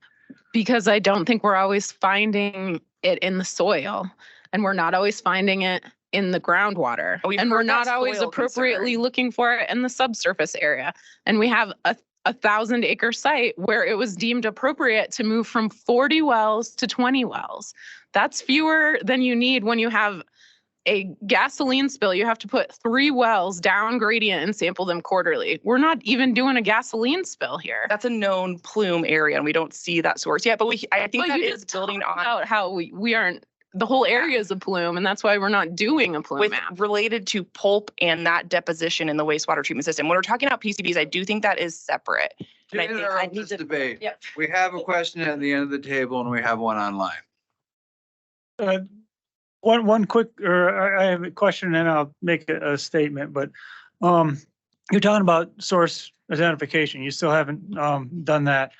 Because I don't think we're always finding it in the soil, and we're not always finding it in the groundwater, and we're not always appropriately looking for it in the subsurface area. And we have a 1,000-acre site where it was deemed appropriate to move from 40 wells to 20 wells. That's fewer than you need when you have a gasoline spill. You have to put 3 wells down gradient and sample them quarterly. We're not even doing a gasoline spill here. That's a known plume area, and we don't see that source yet. But I think that is building on about how we aren't. The whole area is a plume, and that's why we're not doing a plume map. Related to pulp and that deposition in the wastewater treatment system. When we're talking about PCBs, I do think that is separate. And I think I need to debate. Yep. We have a question at the end of the table, and we have one online. One quick, or I have a question and I'll make a statement, but you're talking about source identification. You still haven't done that.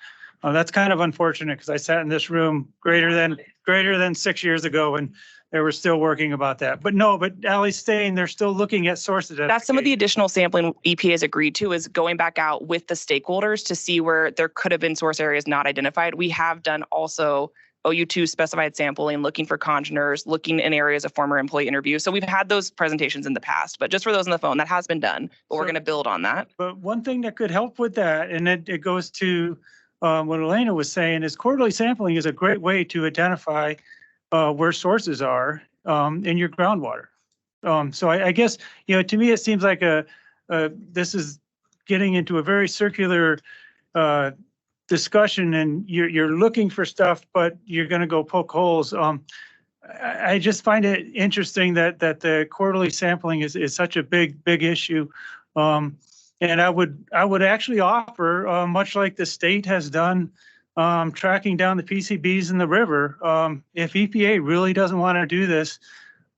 That's kind of unfortunate because I sat in this room greater than 6 years ago and they were still working about that. But Allie's saying they're still looking at source identification. That's some of the additional sampling EPA has agreed to, is going back out with the stakeholders to see where there could have been source areas not identified. We have done also OU2 specified sampling, looking for congeners, looking in areas of former employee interviews. So we've had those presentations in the past, but just for those on the phone, that has been done, but we're So- going to build on that. But one thing that could help with that, and it goes to what Helena was saying, is quarterly sampling is a great way to identify where sources are in your groundwater. So I guess, to me, it seems like this is getting into a very circular discussion, and you're looking for stuff, but you're going to go poke holes. I just find it interesting that the quarterly sampling is such a big issue. And I would actually offer, much like the state has done, tracking down the PCBs in the river. If EPA really doesn't want to do this,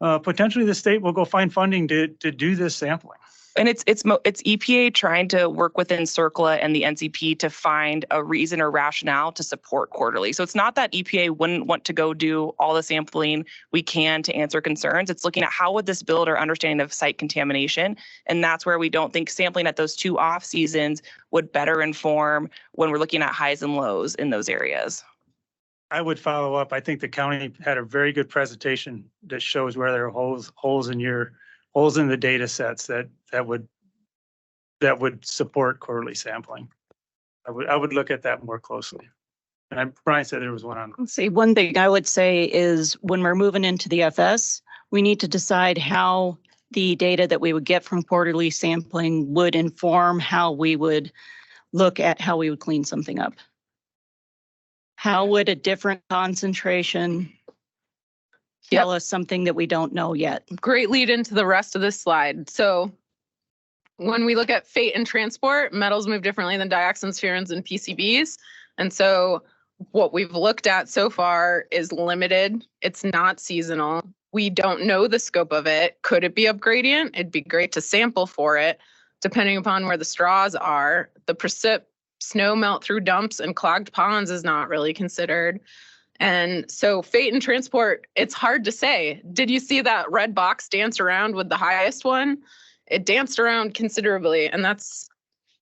potentially the state will go find funding to do this sampling. And it's EPA trying to work within CERCLA and the NCP to find a reason or rationale to support quarterly. So it's not that EPA wouldn't want to go do all the sampling we can to answer concerns. It's looking at how would this build our understanding of site contamination. And that's where we don't think sampling at those 2 off seasons would better inform when we're looking at highs and lows in those areas. I would follow up. I think the county had a very good presentation that shows where there are holes in the data sets that would support quarterly sampling. I would look at that more closely. And Brian said there was one on. Let's see, one thing I would say is when we're moving into the FS, we need to decide how the data that we would get from quarterly sampling would inform how we would look at how we would clean something up. How would a different concentration tell us something that we don't know yet? Great lead into the rest of this slide. So when we look at fate and transport, metals move differently than dioxins, furans, and PCBs. And so what we've looked at so far is limited. It's not seasonal. We don't know the scope of it. Could it be up gradient? It'd be great to sample for it, depending upon where the straws are. The precip, snow melt through dumps and clogged ponds is not really considered. And so fate and transport, it's hard to say. Did you see that red box dance around with the highest one? It danced around considerably, and that's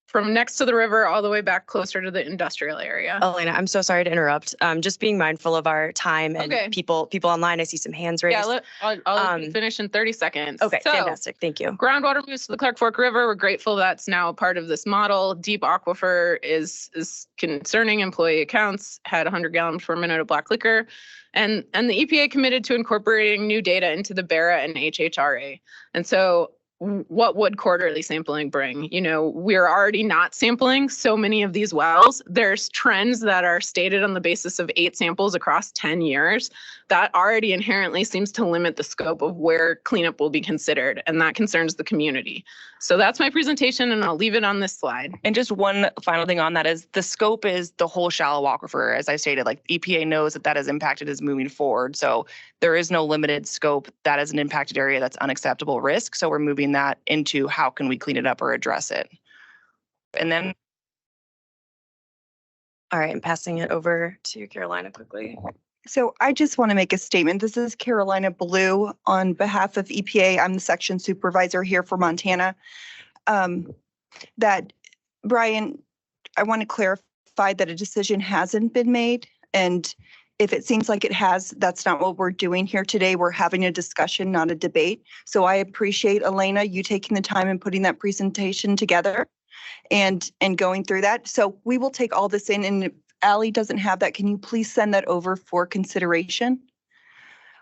from next to the river all the way back closer to the industrial area. Elena, I'm so sorry to interrupt. Just being mindful of our time and Okay. people online. I see some hands raised. Yeah, I'll finish in 30 seconds. Okay, So, fantastic. Thank you. groundwater moves to the Clark Fork River. We're grateful that's now a part of this model. Deep aquifer is concerning. Employee accounts had 100 gallons per minute of black liquor. And the EPA committed to incorporating new data into the BERA and HHRA. And so what would quarterly sampling bring? We're already not sampling so many of these wells. There's trends that are stated on the basis of 8 samples across 10 years. That already inherently seems to limit the scope of where cleanup will be considered, and that concerns the community. So that's my presentation, and I'll leave it on this slide. And just one final thing on that is the scope is the whole shallow aquifer. As I stated, like EPA knows that has impacted us moving forward. So there is no limited scope. That is an impacted area that's unacceptable risk. So we're moving that into how can we clean it up or address it. And then. All right, I'm passing it over to Carolina quickly. So I just want to make a statement. This is Carolina Blue on behalf of EPA. I'm the section supervisor here for Montana. That Brian, I want to clarify that a decision hasn't been made. And if it seems like it has, that's not what we're doing here today. We're having a discussion, not a debate. So I appreciate, Elena, you taking the time and putting that presentation together and going through that. So we will take all this in, and if Allie doesn't have that, can you please send that over for consideration?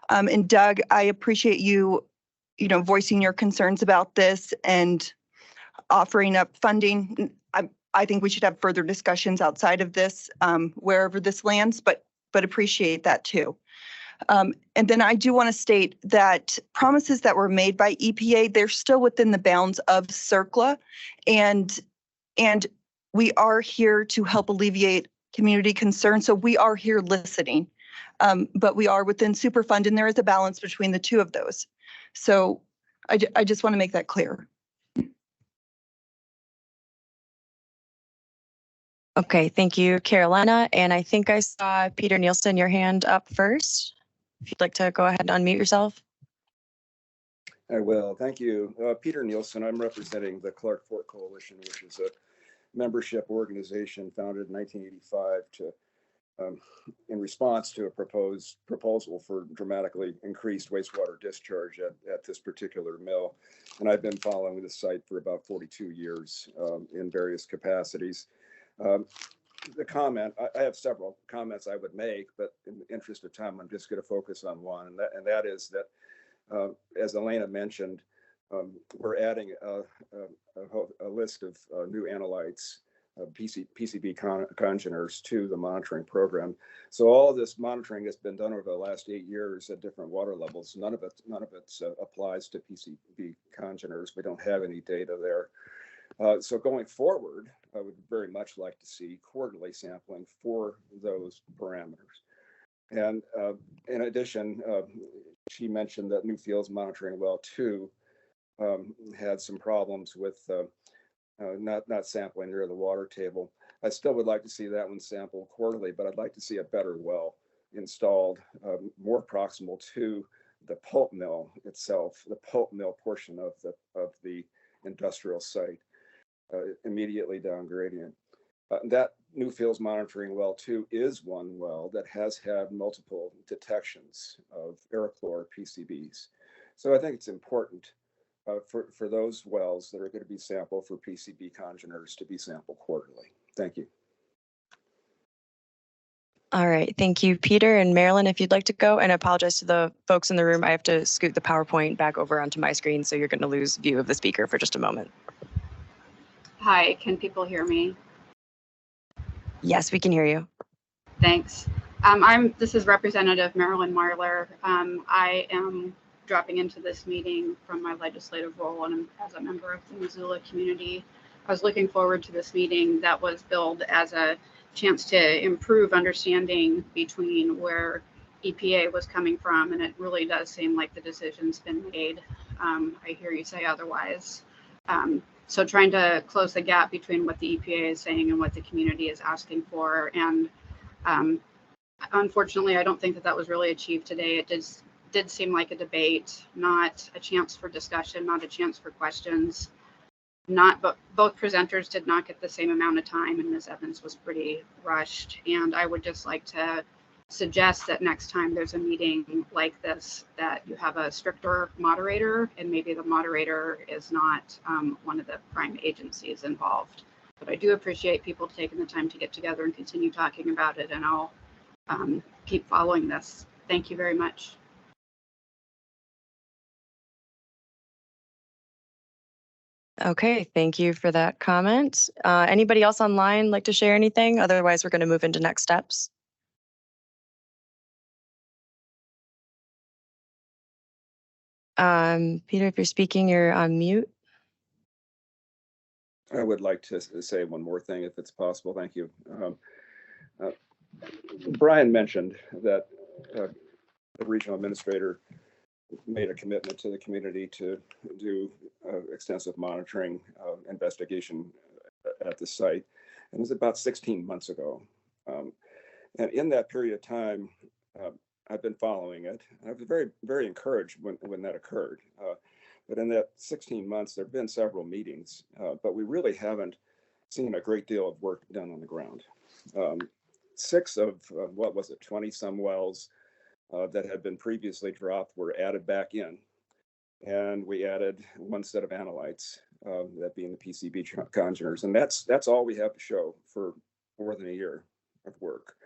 And Doug, I appreciate you voicing your concerns about this and offering up funding. I think we should have further discussions outside of this, wherever this lands, but appreciate that too. And then I do want to state that promises that were made by EPA, they're still within the bounds of CERCLA, and we are here to help alleviate community concern. So we are here listening, but we are within Superfund, and there is a balance between the two of those. So I just want to make that clear. Okay, thank you, Carolina. And I think I saw Peter Nielsen, your hand up first. If you'd like to go ahead and unmute yourself. I will. Thank you. Peter Nielsen. I'm representing the Clark Fork Coalition, which is a membership organization founded in 1985 to in response to a proposal for dramatically increased wastewater discharge at this particular mill. And I've been following the site for about 42 years in various capacities. The comment, I have several comments I would make, but in the interest of time, I'm just going to focus on one, and that is that, as Helena mentioned, we're adding a list of new analytes, PCB congeners to the monitoring program. So all of this monitoring has been done over the last 8 years at different water levels. None of it applies to PCB congeners. We don't have any data there. So going forward, I would very much like to see quarterly sampling for those parameters. And in addition, she mentioned that Newfield's monitoring well 2 had some problems with not sampling near the water table. I still would like to see that one sampled quarterly, but I'd like to see a better well installed more proximal to the pulp mill itself, the pulp mill portion of the industrial site, immediately down gradient. That Newfield's monitoring well 2 is one well that has had multiple detections of aerochlor PCBs. So I think it's important for those wells that are going to be sampled for PCB congeners to be sampled quarterly. Thank you. All right, thank you, Peter and Marilyn, if you'd like to go, and I apologize to the folks in the room. I have to scoot the PowerPoint back over onto my screen, so you're going to lose view of the speaker for just a moment. Hi, can people hear me? Yes, we can hear you. Thanks. This is Representative Marilyn Marler. I am dropping into this meeting from my legislative role and as a member of the Missoula community. I was looking forward to this meeting that was billed as a chance to improve understanding between where EPA was coming from, and it really does seem like the decision's been made. I hear you say otherwise. So trying to close the gap between what the EPA is saying and what the community is asking for. And unfortunately, I don't think that was really achieved today. It did seem like a debate, not a chance for discussion, not a chance for questions. But both presenters did not get the same amount of time, and Ms. Evans was pretty rushed. And I would just like to suggest that next time there's a meeting like this, that you have a stricter moderator, and maybe the moderator is not one of the prime agencies involved. But I do appreciate people taking the time to get together and continue talking about it, and I'll keep following this. Thank you very much. Okay, thank you for that comment. Anybody else online like to share anything? Otherwise, we're going to move into next steps. Peter, if you're speaking, you're on mute. I would like to say one more thing, if it's possible. Thank you. Brian mentioned that the regional administrator made a commitment to the community to do extensive monitoring investigation at the site. And it was about 16 months ago. And in that period of time, I've been following it. I was very, very encouraged when that occurred. But in that 16 months, there have been several meetings, but we really haven't seen a great deal of work done on the ground. 6 of, 20 some wells that had been previously dropped were added back in. And we added one set of analytes, that being the PCB congeners. And that's all we have to show for more than a year of work.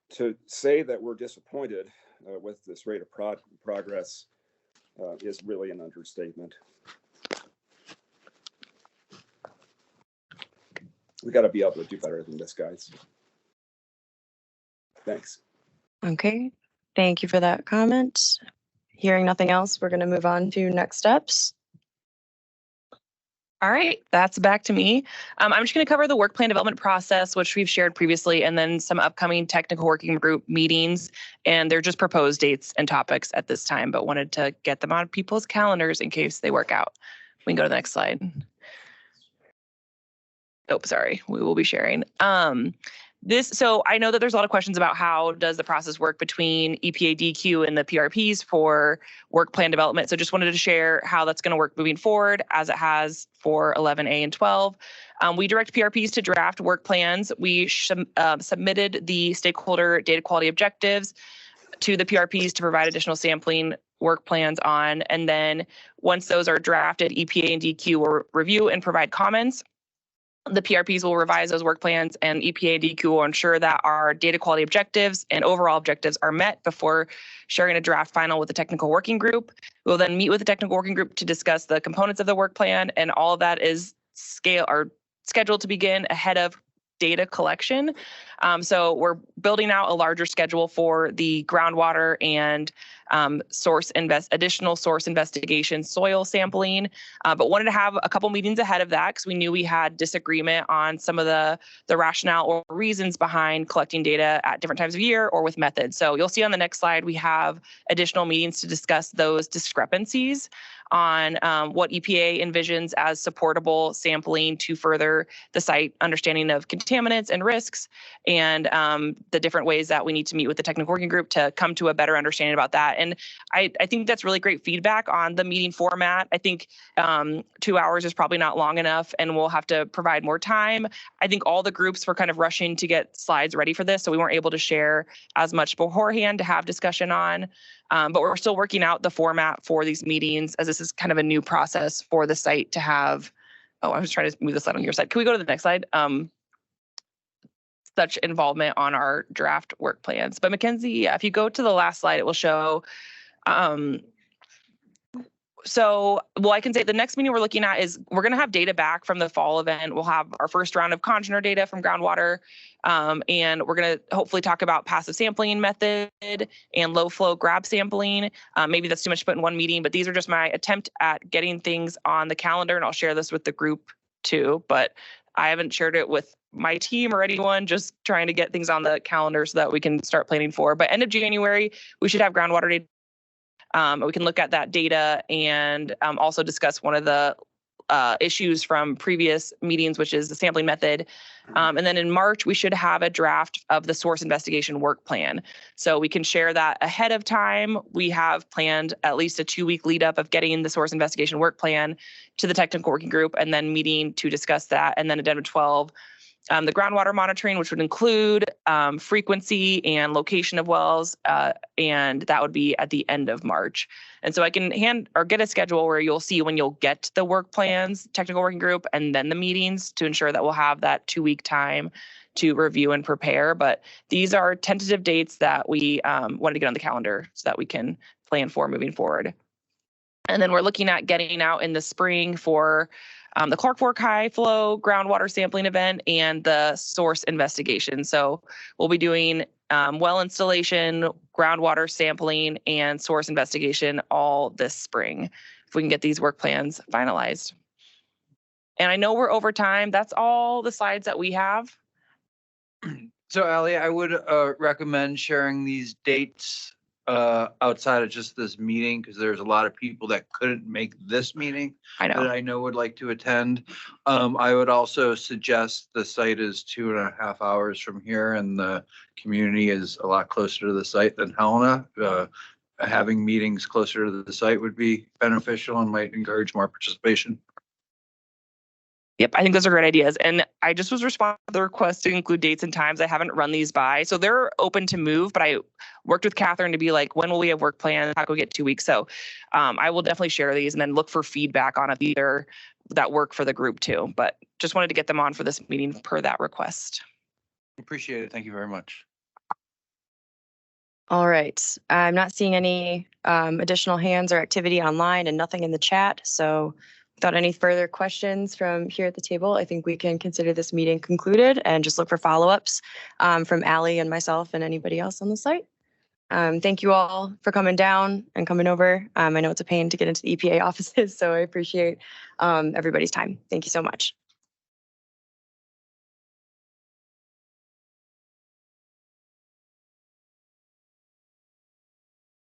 To say that we're disappointed with this rate of progress is really an understatement. We got to be able to do better than this, guys. Thanks. Okay, thank you for that comment. Hearing nothing else, we're going to move on to next steps. All right, that's back to me. I'm just going to cover the work plan development process, which we've shared previously, and then some upcoming technical working group meetings. And they're just proposed dates and topics at this time, but wanted to get them on people's calendars in case they work out. We can go to the next slide. Oh, sorry, we will be sharing. So I know that there's a lot of questions about how does the process work between EPA DQ and the PRPs for work plan development. So just wanted to share how that's going to work moving forward as it has for 11A and 12. We direct PRPs to draft work plans. We submitted the stakeholder data quality objectives to the PRPs to provide additional sampling work plans on. And then once those are drafted, EPA and DQ will review and provide comments. The PRPs will revise those work plans, and EPA and DQ will ensure that our data quality objectives and overall objectives are met before sharing a draft final with the technical working group. We'll then meet with the technical working group to discuss the components of the work plan, and all of that is scheduled to begin ahead of data collection. So we're building out a larger schedule for the groundwater and additional source investigation, soil sampling, but wanted to have a couple meetings ahead of that because we knew we had disagreement on some of the rationale or reasons behind collecting data at different times of year or with methods. So you'll see on the next slide, we have additional meetings to discuss those discrepancies on what EPA envisions as supportable sampling to further the site understanding of contaminants and risks, and the different ways that we need to meet with the technical working group to come to a better understanding about that. And I think that's really great feedback on the meeting format. I think 2 hours is probably not long enough, and we'll have to provide more time. I think all the groups were kind of rushing to get slides ready for this, so we weren't able to share as much beforehand to have discussion on. But we're still working out the format for these meetings, as this is kind of a new process for the site to have. Oh, I was trying to move the slide on your side. Can we go to the next slide? Such involvement on our draft work plans. But Mackenzie, yeah, if you go to the last slide, it will show. I can say the next meeting we're looking at is we're going to have data back from the fall event. We'll have our first round of congener data from groundwater, and we're going to hopefully talk about passive sampling method and low flow grab sampling. Maybe that's too much to put in one meeting, but these are just my attempt at getting things on the calendar, and I'll share this with the group too, but I haven't shared it with my team or anyone, just trying to get things on the calendar so that we can start planning for. But end of January, we should have groundwater data. We can look at that data and also discuss one of the issues from previous meetings, which is the sampling method. And then in March, we should have a draft of the source investigation work plan. So we can share that ahead of time. We have planned at least a 2-week lead up of getting the source investigation work plan to the technical working group and then meeting to discuss that. And then addendum 12, the groundwater monitoring, which would include frequency and location of wells, and that would be at the end of March. And so I can get a schedule where you'll see when you'll get the work plans, technical working group, and then the meetings to ensure that we'll have that 2-week time to review and prepare. But these are tentative dates that we wanted to get on the calendar so that we can plan for moving forward. And then we're looking at getting out in the spring for the Clark Fork high flow groundwater sampling event and the source investigation. So we'll be doing well installation, groundwater sampling, and source investigation all this spring, if we can get these work plans finalized. And I know we're over time. That's all the slides that we have. So Allie, I would recommend sharing these dates outside of just this meeting, because there's a lot of people that couldn't make this meeting that I know would like to attend. I would also suggest the site is 2.5 hours from here, and the community is a lot closer to the site than Helena. Having meetings closer to the site would be beneficial and might encourage more participation. Yep, I think those are great ideas. And I just was responding to the request to include dates and times. I haven't run these by. So they're open to move, but I worked with Catherine to be like, when will we have work plans? How can we get 2 weeks? So I will definitely share these and then look for feedback on either that work for the group too. But just wanted to get them on for this meeting per that request. Appreciate it. Thank you very much. All right. I'm not seeing any additional hands or activity online and nothing in the chat. So without any further questions from here at the table, I think we can consider this meeting concluded and just look for follow-ups from Allie and myself and anybody else on the site. Thank you all for coming down and coming over. I know it's a pain to get into the EPA offices, so I appreciate everybody's time. Thank you so much.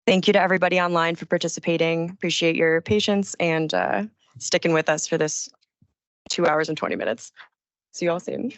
Thank you to everybody online for participating. Appreciate your patience and sticking with us for this 2 hours and 20 minutes. See you all soon.